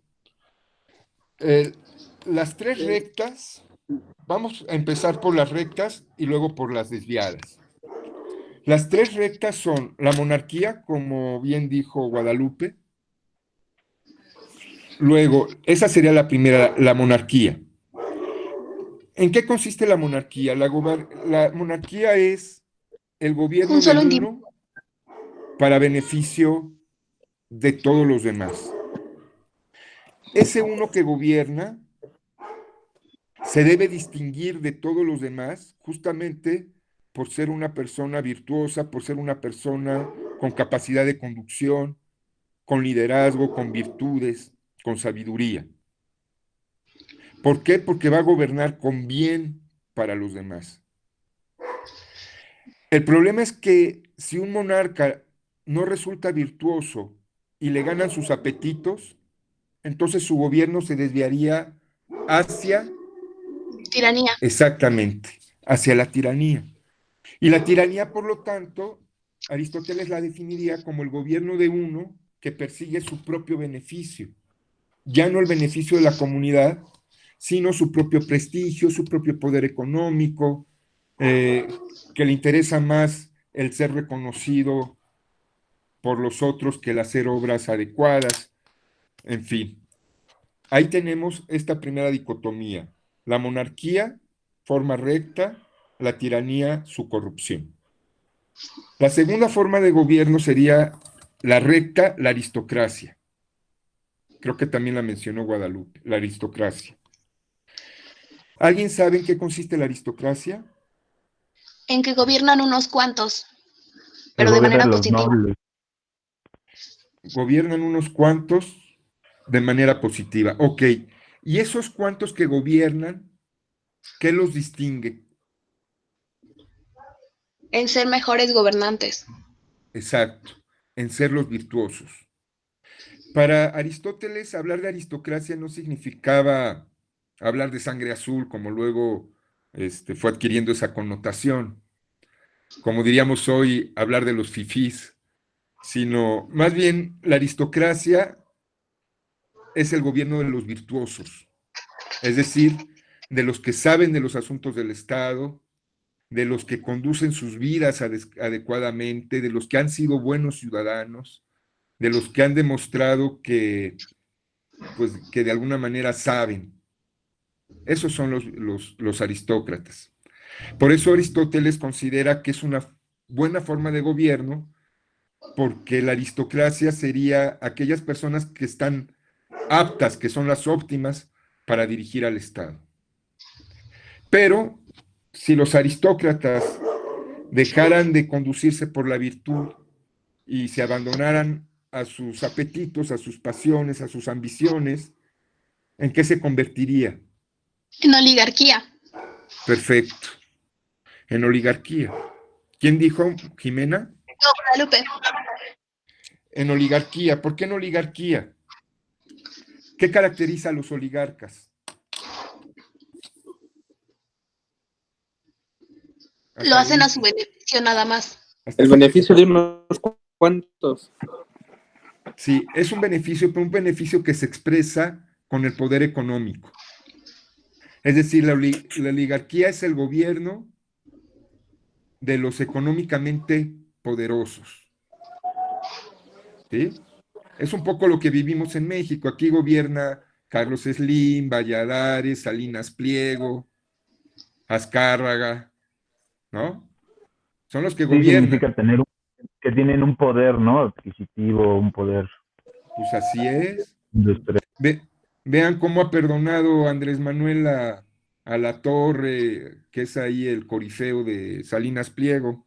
Las 3 rectas, vamos a empezar por las rectas y luego por las desviadas. Las 3 rectas son la monarquía, como bien dijo Guadalupe. Luego, esa sería la primera, la monarquía. ¿En qué consiste la monarquía? La monarquía es el gobierno de uno para beneficio de todos los demás. Ese uno que gobierna se debe distinguir de todos los demás justamente por ser una persona virtuosa, por ser una persona con capacidad de conducción, con liderazgo, con virtudes, con sabiduría. ¿Por qué? Porque va a gobernar con bien para los demás. El problema es que si un monarca no resulta virtuoso y le ganan sus apetitos, entonces su gobierno se desviaría hacia... Tiranía. Exactamente, hacia la tiranía. Y la tiranía, por lo tanto, Aristóteles la definiría como el gobierno de uno que persigue su propio beneficio. Ya no el beneficio de la comunidad, sino su propio prestigio, su propio poder económico, eh, que le interesa más el ser reconocido por los otros que el hacer obras adecuadas, en fin. Ahí tenemos esta primera dicotomía, la monarquía, forma recta, la tiranía, su corrupción. La segunda forma de gobierno sería la recta, la aristocracia. Creo que también la mencionó Guadalupe, la aristocracia. ¿Alguien sabe en qué consiste la aristocracia? En que gobiernan unos cuantos, El pero de gobierno de manera los positiva. nobles. Gobiernan unos cuantos de manera positiva. Ok, y esos cuantos que gobiernan, ¿qué los distingue? En ser mejores gobernantes. Exacto, en ser los virtuosos. Para Aristóteles, hablar de aristocracia no significaba hablar de sangre azul, como luego fue adquiriendo esa connotación. Como diríamos hoy, hablar de los fifís, sino más bien la aristocracia es el gobierno de los virtuosos, es decir, de los que saben de los asuntos del Estado, de los que conducen sus vidas adecuadamente, de los que han sido buenos ciudadanos, de los que han demostrado pues, que de alguna manera saben. Esos son los aristócratas. Por eso Aristóteles considera que es una buena forma de gobierno, porque la aristocracia sería aquellas personas que están aptas, que son las óptimas para dirigir al Estado. Pero si los aristócratas dejaran de conducirse por la virtud y se abandonaran a sus apetitos, a sus pasiones, a sus ambiciones, ¿en qué se convertiría? En oligarquía. Perfecto, en oligarquía. ¿Quién dijo, Jimena? No, Guadalupe. En oligarquía. ¿Por qué en oligarquía? ¿Qué caracteriza a los oligarcas? Lo hacen a su beneficio nada más. El beneficio de unos cuantos. Sí, es un beneficio, pero un beneficio que se expresa con el poder económico. Es decir, la oligarquía es el gobierno de los económicamente poderosos. ¿Sí? Es un poco lo que vivimos en México. Aquí gobierna Carlos Slim, Valladares, Salinas Pliego, Azcárraga, ¿no? Son los que Sí, gobiernan. significa que tienen un poder, ¿no? Adquisitivo, un poder Pues así es. industrial. Vean cómo ha perdonado Andrés Manuel a la Torre, que es ahí el corifeo de Salinas Pliego.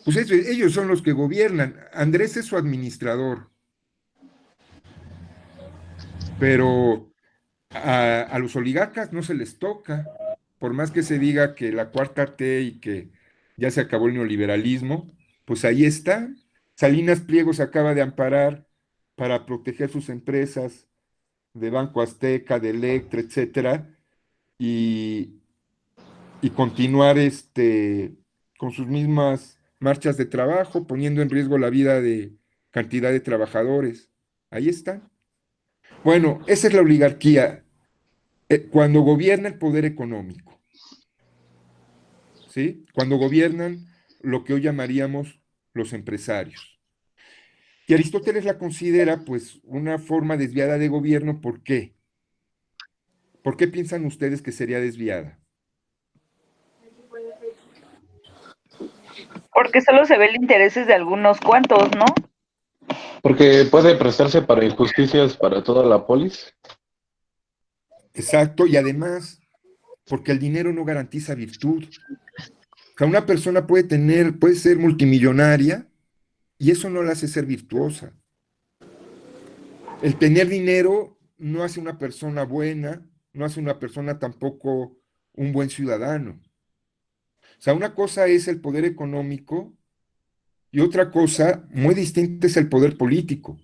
Pues ellos son los que gobiernan. Andrés es su administrador. Pero a los oligarcas no se les toca. Por más que se diga que la cuarta T y que ya se acabó el neoliberalismo, pues ahí está. Salinas Pliego se acaba de amparar para proteger sus empresas de Banco Azteca, de Electra, etcétera, y, y continuar con sus mismas marchas de trabajo, poniendo en riesgo la vida de cantidad de trabajadores. Ahí está. Bueno, esa es la oligarquía, cuando gobierna el poder económico, ¿sí? Cuando gobiernan lo que hoy llamaríamos los empresarios. Y Aristóteles la considera, pues, una forma desviada de gobierno. ¿Por qué? ¿Por qué piensan ustedes que sería desviada? Porque solo se ve el intereses de algunos cuantos, ¿no? Porque puede prestarse para injusticias para toda la polis. Exacto, y además, porque el dinero no garantiza virtud. O sea, una persona puede ser multimillonaria y eso no la hace ser virtuosa. El tener dinero no hace una persona buena, no hace una persona tampoco un buen ciudadano. O sea, una cosa es el poder económico y otra cosa muy distinta es el poder político.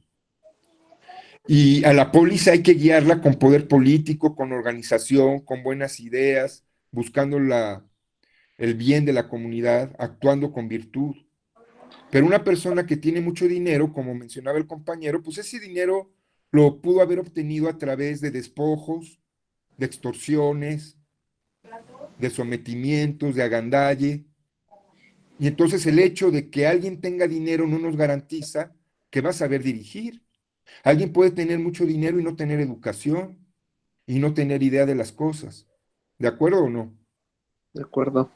Y a la polis hay que guiarla con poder político, con organización, con buenas ideas, buscando el bien de la comunidad, actuando con virtud. Pero una persona que tiene mucho dinero, como mencionaba el compañero, pues ese dinero lo pudo haber obtenido a través de despojos, de extorsiones, de sometimientos, de agandalle. Y entonces el hecho de que alguien tenga dinero no nos garantiza que va a saber dirigir. Alguien puede tener mucho dinero y no tener educación y no tener idea de las cosas. ¿De acuerdo o no? De acuerdo.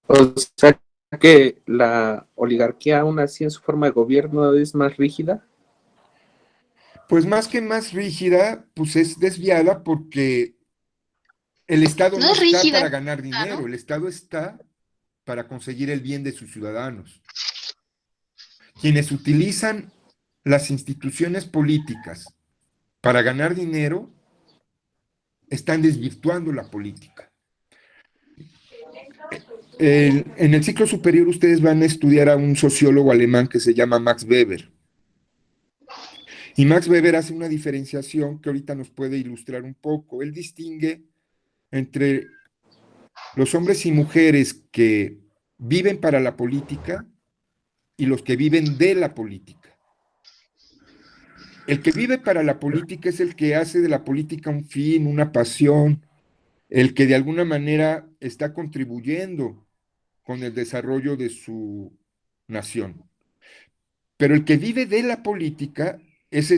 O sea que la oligarquía, aún así en su forma de gobierno, es más rígida. Pues más que más rígida, pues es desviada porque el Estado No no es está rígida, para ganar dinero, ¿no? el Estado está para conseguir el bien de sus ciudadanos. Quienes utilizan las instituciones políticas para ganar dinero están desvirtuando la política. En el ciclo superior ustedes van a estudiar a un sociólogo alemán que se llama Max Weber. Y Max Weber hace una diferenciación que ahorita nos puede ilustrar un poco. Él distingue entre los hombres y mujeres que viven para la política y los que viven de la política. El que vive para la política es el que hace de la política un fin, una pasión, el que de alguna manera está contribuyendo con el desarrollo de su nación. Pero el que vive de la política es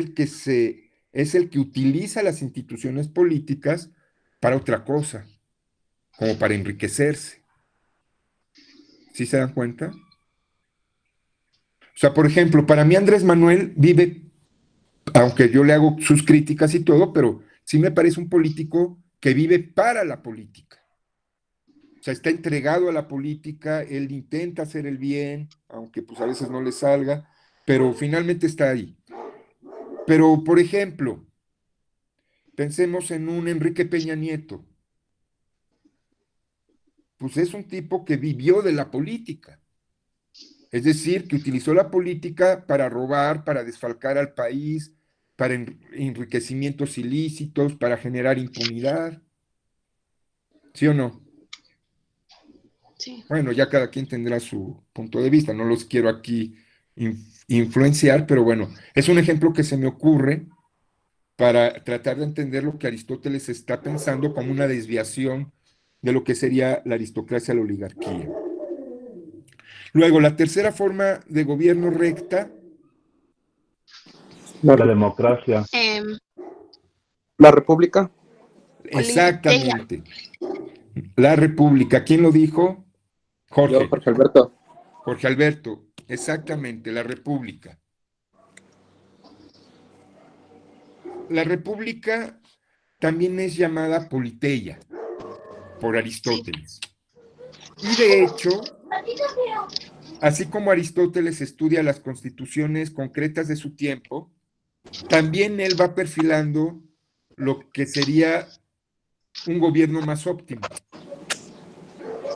es el que utiliza las instituciones políticas para otra cosa, como para enriquecerse. ¿Sí se dan cuenta? O sea, por ejemplo, para mí Andrés Manuel vive, aunque yo le hago sus críticas y todo, pero sí me parece un político que vive para la política. O sea, está entregado a la política, él intenta hacer el bien, aunque pues a veces no le salga, pero finalmente está ahí. Pero, por ejemplo, pensemos en un Enrique Peña Nieto. Pues es un tipo que vivió de la política. Es decir, que utilizó la política para robar, para desfalcar al país, para enriquecimientos ilícitos, para generar impunidad. ¿Sí o no? Sí. Bueno, ya cada quien tendrá su punto de vista, no los quiero aquí influenciar, pero bueno, es un ejemplo que se me ocurre para tratar de entender lo que Aristóteles está pensando como una desviación de lo que sería la aristocracia, la oligarquía. Luego, la tercera forma de gobierno recta, La democracia. La república. Olimpia. exactamente, la república. ¿Quién lo dijo? Yo, Jorge. Jorge Alberto. Jorge Alberto, exactamente, la república. La república también es llamada politeia por Aristóteles. Y de hecho, así como Aristóteles estudia las constituciones concretas de su tiempo, también él va perfilando lo que sería un gobierno más óptimo.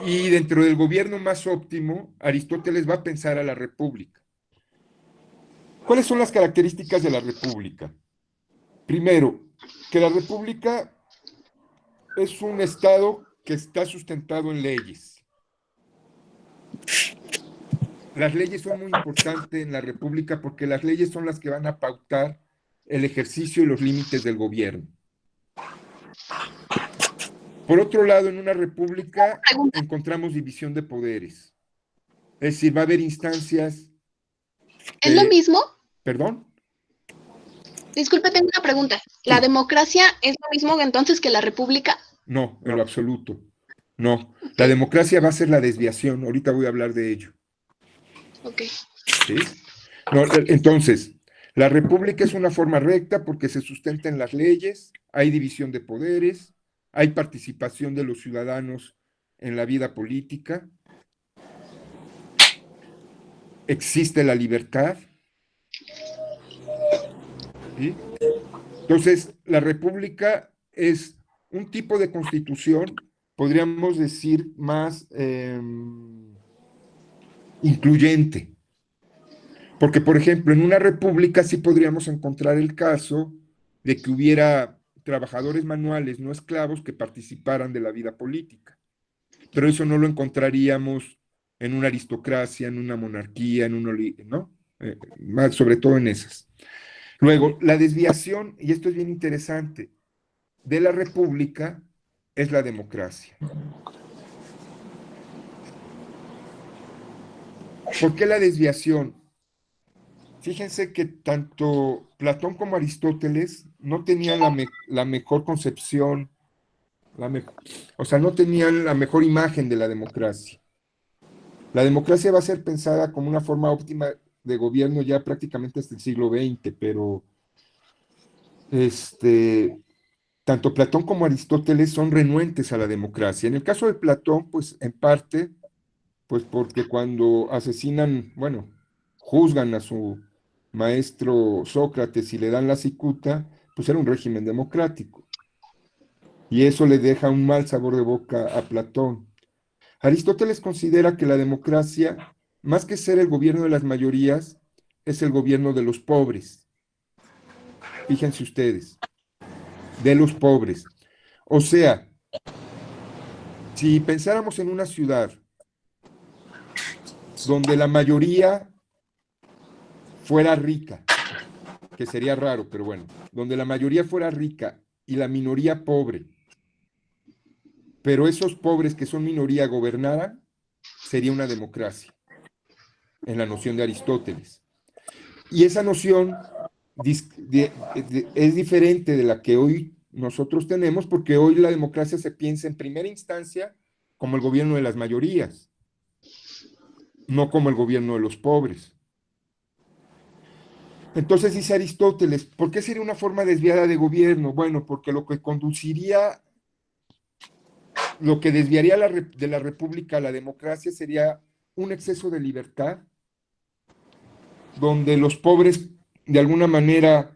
Y dentro del gobierno más óptimo, Aristóteles va a pensar a la república. ¿Cuáles son las características de la república? Primero, que la república es un estado que está sustentado en leyes. Las leyes son muy importantes en la república porque las leyes son las que van a pautar el ejercicio y los límites del gobierno. Por otro lado, en una república encontramos división de poderes. Es decir, va a haber instancias. ¿Es lo mismo? ¿Perdón? Disculpe, tengo una pregunta. ¿La Sí. democracia es lo mismo entonces que la república? No, en lo absoluto. No. La democracia va a ser la desviación. Ahorita voy a hablar de ello. Ok. ¿Sí? No, entonces, la república es una forma recta porque se sustenta en las leyes, hay división de poderes, hay participación de los ciudadanos en la vida política, existe la libertad. ¿Sí? Entonces, la república es un tipo de constitución, podríamos decir, más incluyente. Porque, por ejemplo, en una república sí podríamos encontrar el caso de que hubiera trabajadores manuales, no esclavos, que participaran de la vida política. Pero eso no lo encontraríamos en una aristocracia, en una monarquía, ¿no? Más, sobre todo en esas. Luego, la desviación, y esto es bien interesante, de la república es la democracia. ¿Por qué la desviación? Fíjense que tanto Platón como Aristóteles no tenían la mejor concepción, o sea, no tenían la mejor imagen de la democracia. La democracia va a ser pensada como una forma óptima de gobierno ya prácticamente hasta el siglo XX, pero tanto Platón como Aristóteles son renuentes a la democracia. En el caso de Platón, pues en parte, pues porque cuando asesinan, bueno, juzgan a su maestro Sócrates y le dan la cicuta, pues era un régimen democrático. Y eso le deja un mal sabor de boca a Platón. Aristóteles considera que la democracia, más que ser el gobierno de las mayorías, es el gobierno de los pobres. Fíjense ustedes, de los pobres. O sea, si pensáramos en una ciudad donde la mayoría fuera rica, que sería raro, pero bueno, donde la mayoría fuera rica y la minoría pobre, pero esos pobres que son minoría gobernaran, sería una democracia, en la noción de Aristóteles. Y esa noción es diferente de la que hoy nosotros tenemos, porque hoy la democracia se piensa en primera instancia como el gobierno de las mayorías, no como el gobierno de los pobres. Entonces dice Aristóteles, ¿por qué sería una forma desviada de gobierno? Bueno, porque lo que desviaría de la república a la democracia sería un exceso de libertad, donde los pobres de alguna manera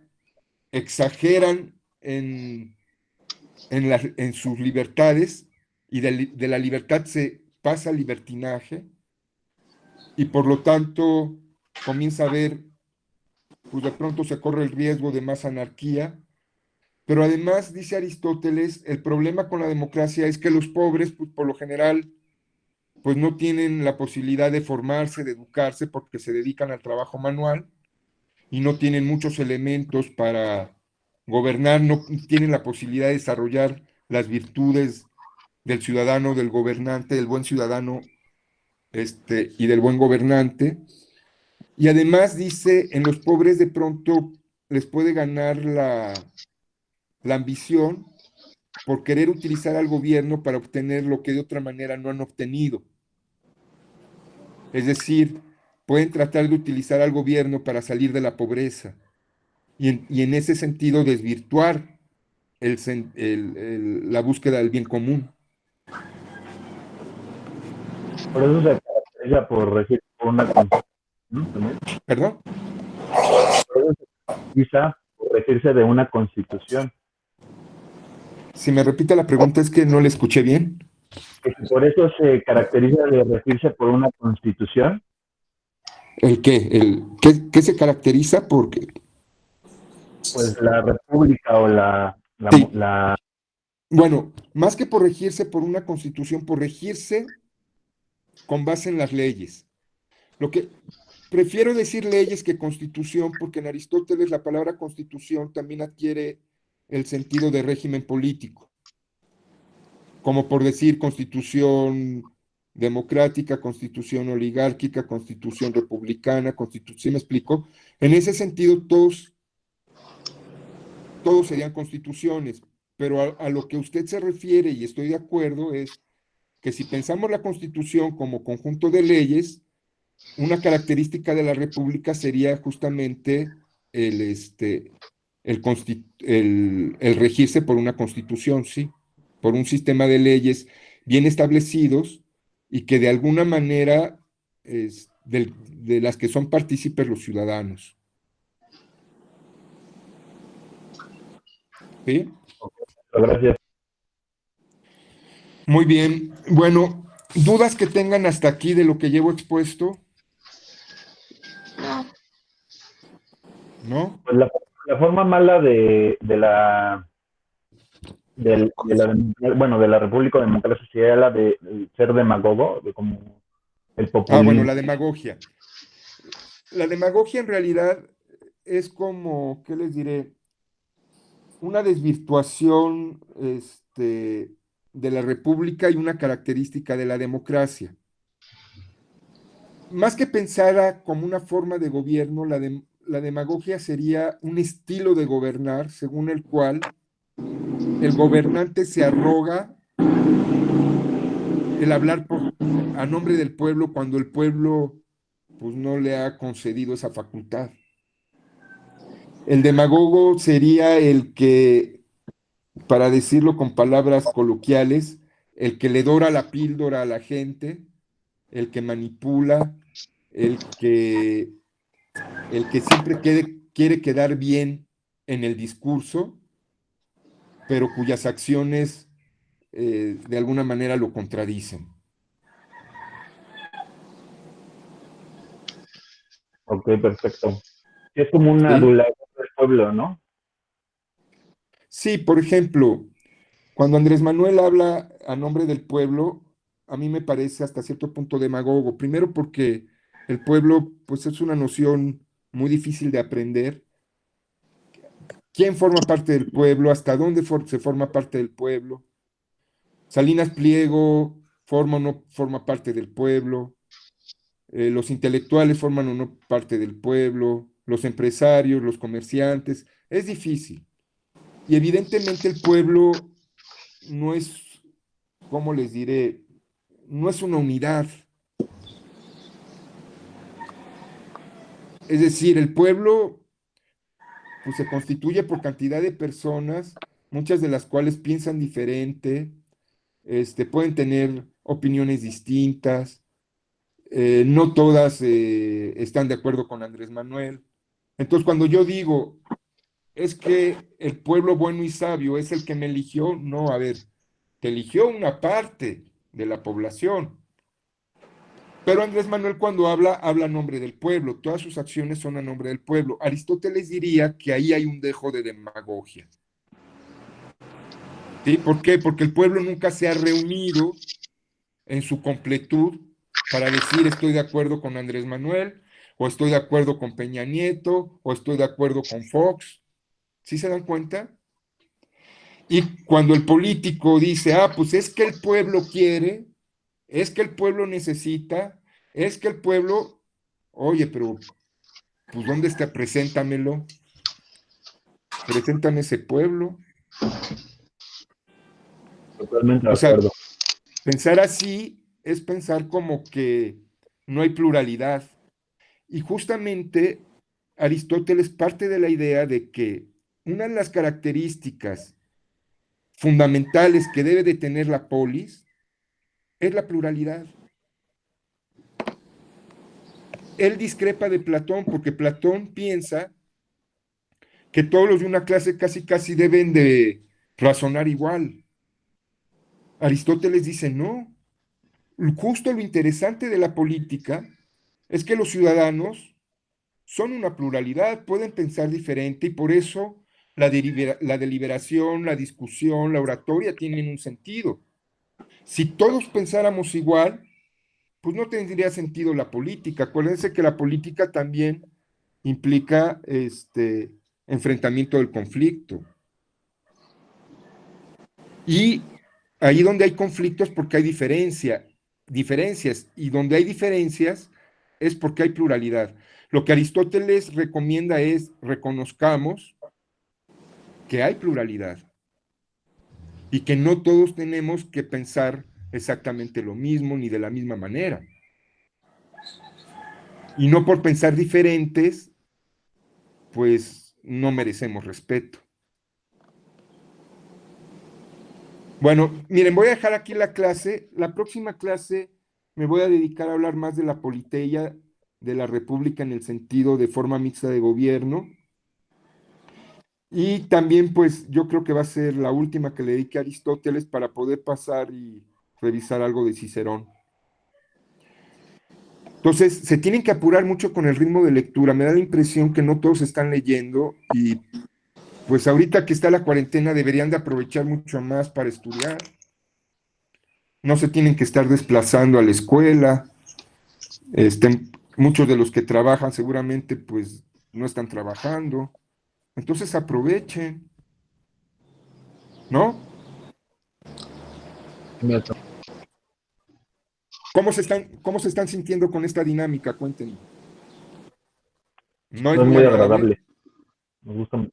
exageran en sus libertades y de la libertad se pasa al libertinaje y por lo tanto comienza a haber, pues de pronto se corre el riesgo de más anarquía. Pero además, dice Aristóteles, el problema con la democracia es que los pobres, pues, por lo general, pues no tienen la posibilidad de formarse, de educarse, porque se dedican al trabajo manual y no tienen muchos elementos para gobernar, no tienen la posibilidad de desarrollar las virtudes del ciudadano, del gobernante, del buen ciudadano, y del buen gobernante. Y además dice, en los pobres de pronto les puede ganar la ambición por querer utilizar al gobierno para obtener lo que de otra manera no han obtenido. Es decir, pueden tratar de utilizar al gobierno para salir de la pobreza y en ese sentido desvirtuar la búsqueda del bien común. Por eso se caracteriza por regir por una constitución, ¿no? ¿También? ¿Perdón? Por eso se caracteriza por regirse de una constitución. Si me repite la pregunta, es que no le escuché bien. Por eso se caracteriza de regirse por una constitución. ¿El qué? ¿Qué se caracteriza? Porque Pues la república o sí. la Bueno, más que por regirse por una constitución, por regirse con base en las leyes. Lo que prefiero decir leyes que constitución, porque en Aristóteles la palabra constitución también adquiere el sentido de régimen político, como por decir constitución democrática, constitución oligárquica, constitución republicana, constitución, ¿sí me explico? En ese sentido, todos serían constituciones, pero a lo que usted se refiere, y estoy de acuerdo, es que si pensamos la constitución como conjunto de leyes, una característica de la república sería justamente el regirse por una constitución, ¿sí? Por un sistema de leyes bien establecidos y que de alguna manera de las que son partícipes los ciudadanos. ¿Sí? gracias. Muy bien. Bueno, ¿dudas que tengan hasta aquí de lo que llevo expuesto? No. ¿No? Pues la forma mala de la bueno, de la República Democrática sería la de ser demagogo, de como el Ah, bueno, populismo. la demagogia. La demagogia en realidad es como, ¿qué les diré? Una desvirtuación de la república y una característica de la democracia. más que pensada como una forma de gobierno, la demagogia sería un estilo de gobernar según el cual el gobernante se arroga el hablar a nombre del pueblo cuando el pueblo pues no le ha concedido esa facultad. El demagogo sería el que, para decirlo con palabras coloquiales, el que le dora la píldora a la gente, el que manipula, el que, el que siempre quiere quedar bien en el discurso, pero cuyas acciones de alguna manera lo contradicen. Ok, perfecto. Es como un ¿Sí? adulador del pueblo, ¿no? Sí, por ejemplo, cuando Andrés Manuel habla a nombre del pueblo, a mí me parece hasta cierto punto demagogo. Primero porque el pueblo, pues es una noción muy difícil de aprender. ¿Quién forma parte del pueblo? ¿Hasta dónde se forma parte del pueblo? Salinas Pliego forma o no forma parte del pueblo. Los intelectuales forman o no parte del pueblo. Los empresarios, los comerciantes. Es difícil. Y evidentemente el pueblo no es, ¿cómo les diré? No es una unidad. Es decir, el pueblo pues, se constituye por cantidad de personas, muchas de las cuales piensan diferente, pueden tener opiniones distintas, no todas están de acuerdo con Andrés Manuel. Entonces, cuando yo digo, es que el pueblo bueno y sabio es el que me eligió, no, a ver, te eligió una parte de la población. Pero Andrés Manuel cuando habla a nombre del pueblo, todas sus acciones son a nombre del pueblo. Aristóteles diría que ahí hay un dejo de demagogia. ¿Sí? ¿Por qué? Porque el pueblo nunca se ha reunido en su completud para decir estoy de acuerdo con Andrés Manuel, o estoy de acuerdo con Peña Nieto, o estoy de acuerdo con Fox. ¿Sí se dan cuenta? Y cuando el político dice, pues es que el pueblo quiere, es que el pueblo necesita, es que el pueblo, oye, pero pues ¿dónde está? Preséntamelo, preséntame ese pueblo. Totalmente de O sea, acuerdo. pensar así es pensar como que no hay pluralidad. Y justamente Aristóteles parte de la idea de que una de las características fundamentales que debe de tener la polis es la pluralidad. Él discrepa de Platón porque Platón piensa que todos los de una clase casi casi deben de razonar igual. Aristóteles dice no. Justo lo interesante de la política es que los ciudadanos son una pluralidad, pueden pensar diferente y por eso la deliberación, la discusión, la oratoria tienen un sentido. Si todos pensáramos igual, pues no tendría sentido la política. Acuérdense que la política también implica enfrentamiento del conflicto. Y ahí donde hay conflictos porque hay diferencias, y donde hay diferencias es porque hay pluralidad. Lo que Aristóteles recomienda es reconozcamos que hay pluralidad y que no todos tenemos que pensar exactamente lo mismo ni de la misma manera. Y no por pensar diferentes, pues no merecemos respeto. Bueno, miren, voy a dejar aquí la clase. La próxima clase me voy a dedicar a hablar más de la politeia de la República en el sentido de forma mixta de gobierno. Y también, pues, yo creo que va a ser la última que le dedique a Aristóteles para poder pasar y revisar algo de Cicerón. Entonces, se tienen que apurar mucho con el ritmo de lectura. Me da la impresión que no todos están leyendo y, pues, ahorita que está la cuarentena deberían de aprovechar mucho más para estudiar. No se tienen que estar desplazando a la escuela. Muchos de los que trabajan seguramente pues no están trabajando. Entonces aprovechen, ¿no? cómo se están sintiendo con esta dinámica? Cuéntenme. ¿No es No es muy muy agradable? agradable. Me gusta mucho.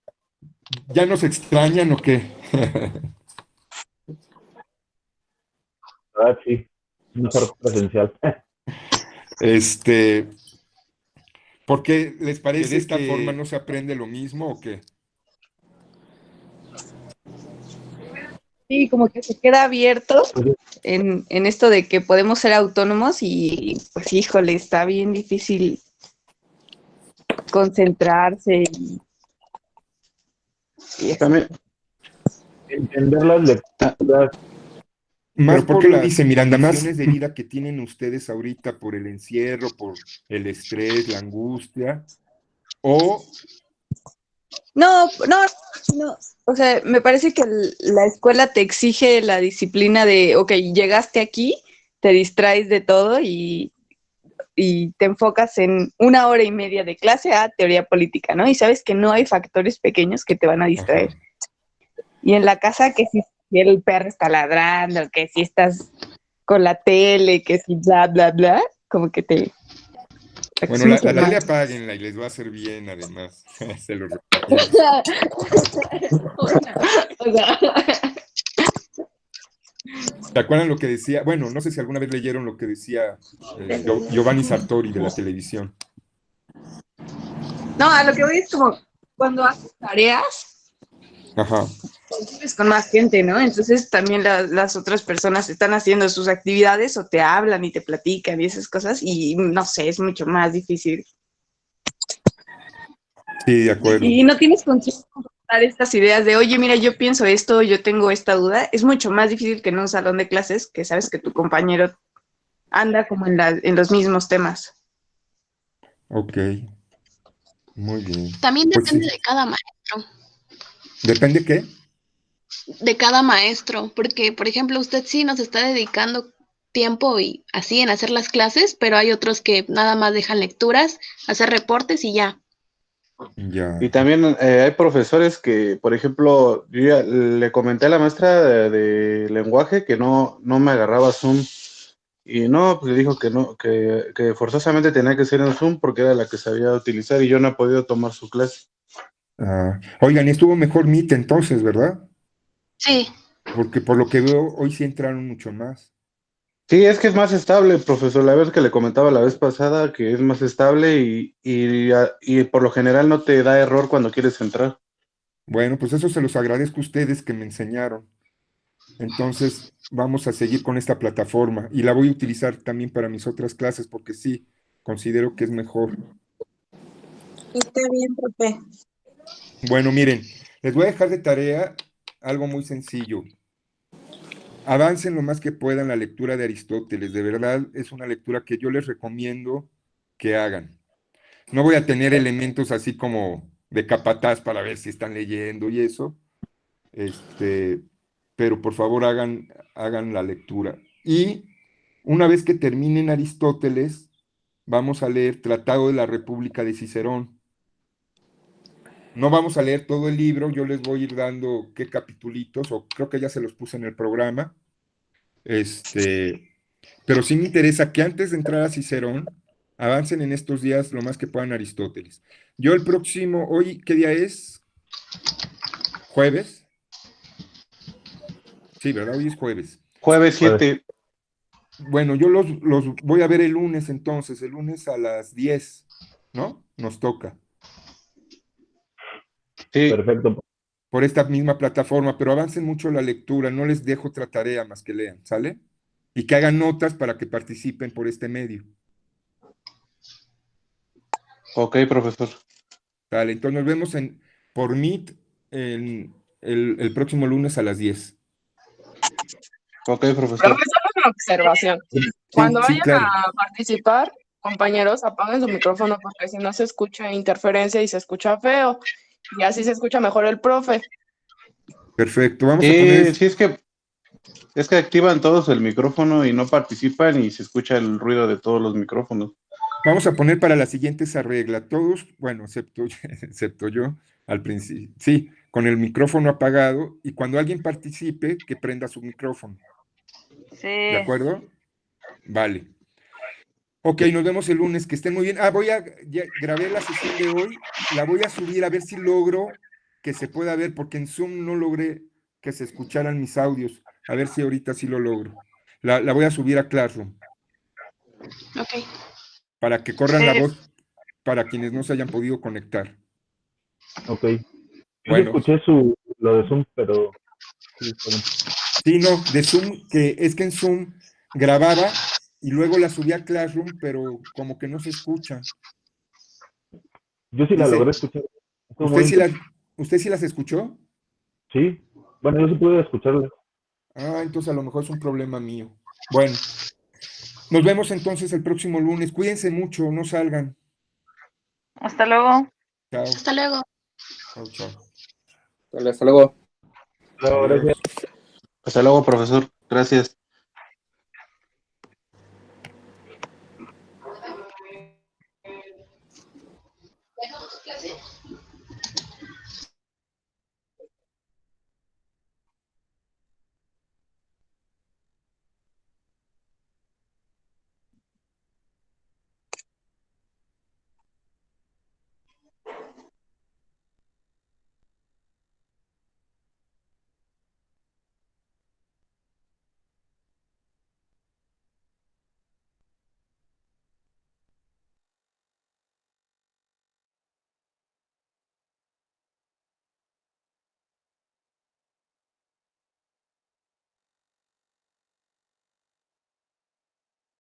¿Ya nos extrañan o qué? Ah, sí. Mejor presencial. Este, ¿por qué les que de parece esta que forma no se aprende lo mismo o qué? Sí, como que se queda abierto Pues, en esto de que podemos ser autónomos y pues híjole, está bien difícil concentrarse y eso. También, entender las lecturas. Más ¿Pero por por qué lo las dice Miranda? Más condiciones de vida que tienen ustedes ahorita por el encierro, por el estrés, la angustia, o No, no, no. O sea, me parece que la escuela te exige la disciplina de, ok, llegaste aquí, te distraes de todo y te enfocas en 1 hora y media de clase a teoría política, ¿no? Y sabes que no hay factores pequeños que te van a distraer. ajá. Y en la casa, que si el perro está ladrando, que si estás con la tele, que si bla, bla, bla, como que te Bueno, la exige tele más. apáguenla y les va a hacer bien, además. Se los recomiendo. O sea, ¿Se acuerdan lo que decía? Bueno, no sé si alguna vez leyeron lo que decía Giovanni Sartori de la televisión. no, a lo que voy es como cuando haces tareas, Ajá. convives con más gente, ¿no? Entonces también las otras personas están haciendo sus actividades o te hablan y te platican y esas cosas y no sé, es mucho más difícil. Sí, de acuerdo. Y no tienes con quién confrontar estas ideas de, oye, mira, yo pienso esto, yo tengo esta duda. Es mucho más difícil que en un salón de clases, que sabes que tu compañero anda como en los mismos temas. Ok, muy bien. También Pues depende sí. de cada maestro, ¿Depende qué? porque, por ejemplo, usted sí nos está dedicando tiempo y así en hacer las clases, pero hay otros que nada más dejan lecturas, hacer reportes y ya. Ya. y también hay profesores que, por ejemplo, yo ya le comenté a la maestra de lenguaje que no me agarraba Zoom. Y no, pues le dijo que no, que forzosamente tenía que ser en Zoom porque era la que sabía utilizar y yo no he podido tomar su clase. Oigan, y estuvo mejor Meet entonces, ¿verdad? Sí, Porque por lo que veo, hoy sí entraron mucho más. Sí, es que es más estable, profesor. La vez que le comentaba la vez pasada que es más estable y por lo general no te da error cuando quieres entrar. Bueno, pues eso se los agradezco a ustedes que me enseñaron. Entonces, vamos a seguir con esta plataforma y la voy a utilizar también para mis otras clases porque sí, considero que es mejor. Está bien, profe. Bueno, miren, les voy a dejar de tarea algo muy sencillo. Avancen lo más que puedan la lectura de Aristóteles. De verdad, es una lectura que yo les recomiendo que hagan. No voy a tener elementos así como de capataz para ver si están leyendo y eso, este, pero por favor hagan la lectura. Y una vez que terminen Aristóteles, vamos a leer Tratado de la República de Cicerón. No vamos a leer todo el libro, yo les voy a ir dando qué capitulitos, o creo que ya se los puse en el programa. Pero sí me interesa que antes de entrar a Cicerón, avancen en estos días lo más que puedan Aristóteles. Yo el próximo, hoy, ¿qué día es? ¿Jueves? Sí, ¿verdad? Hoy es jueves. Jueves 7. Bueno, yo los voy a ver el lunes entonces, el lunes a las 10, ¿no? Nos toca, Sí, Perfecto. por esta misma plataforma, pero avancen mucho la lectura, no les dejo otra tarea más que lean, ¿sale? Y que hagan notas para que participen por este medio. ok, profesor. ¿Sale? Entonces nos vemos por Meet el próximo lunes a las 10. Ok, profesor. Profesor, una observación. Sí, Cuando sí, vayan claro. a participar, compañeros, apaguen su micrófono porque si no se escucha interferencia y se escucha feo. Y así se escucha mejor el profe. Perfecto. Vamos a poner, Sí, es que activan todos el micrófono y no participan y se escucha el ruido de todos los micrófonos. para la siguiente esa regla. Todos, bueno, excepto yo, al principio. Sí, con el micrófono apagado y cuando alguien participe, que prenda su micrófono. ¿De Sí. acuerdo? Vale. Ok, nos vemos el lunes, que estén muy bien. Ya grabé la sesión de hoy, la voy a subir a ver si logro que se pueda ver, porque en Zoom no logré que se escucharan mis audios. A ver si ahorita sí lo logro. La voy a subir a Classroom Ok. para que corran la Eh, voz para quienes no se hayan podido conectar. Ok. Yo sí Bueno, escuché lo de Zoom, pero sí, está bien. sí, no, de Zoom, que es que en Zoom grababa y luego la subía a Classroom, pero como que no se escucha. Yo sí la Dice, logré escuchar. Estuvo ¿usted muy sí interesante. usted sí las escuchó? Sí. Bueno, yo sí pude escucharla. Entonces a lo mejor es un problema mío. Bueno, nos vemos entonces el próximo lunes. Cuídense mucho, no salgan. hasta luego. Chao, Hasta luego. chao, chao. Vale, hasta luego. No, gracias. Adiós. Hasta luego, profesor. Gracias. ¿Dejamos clase?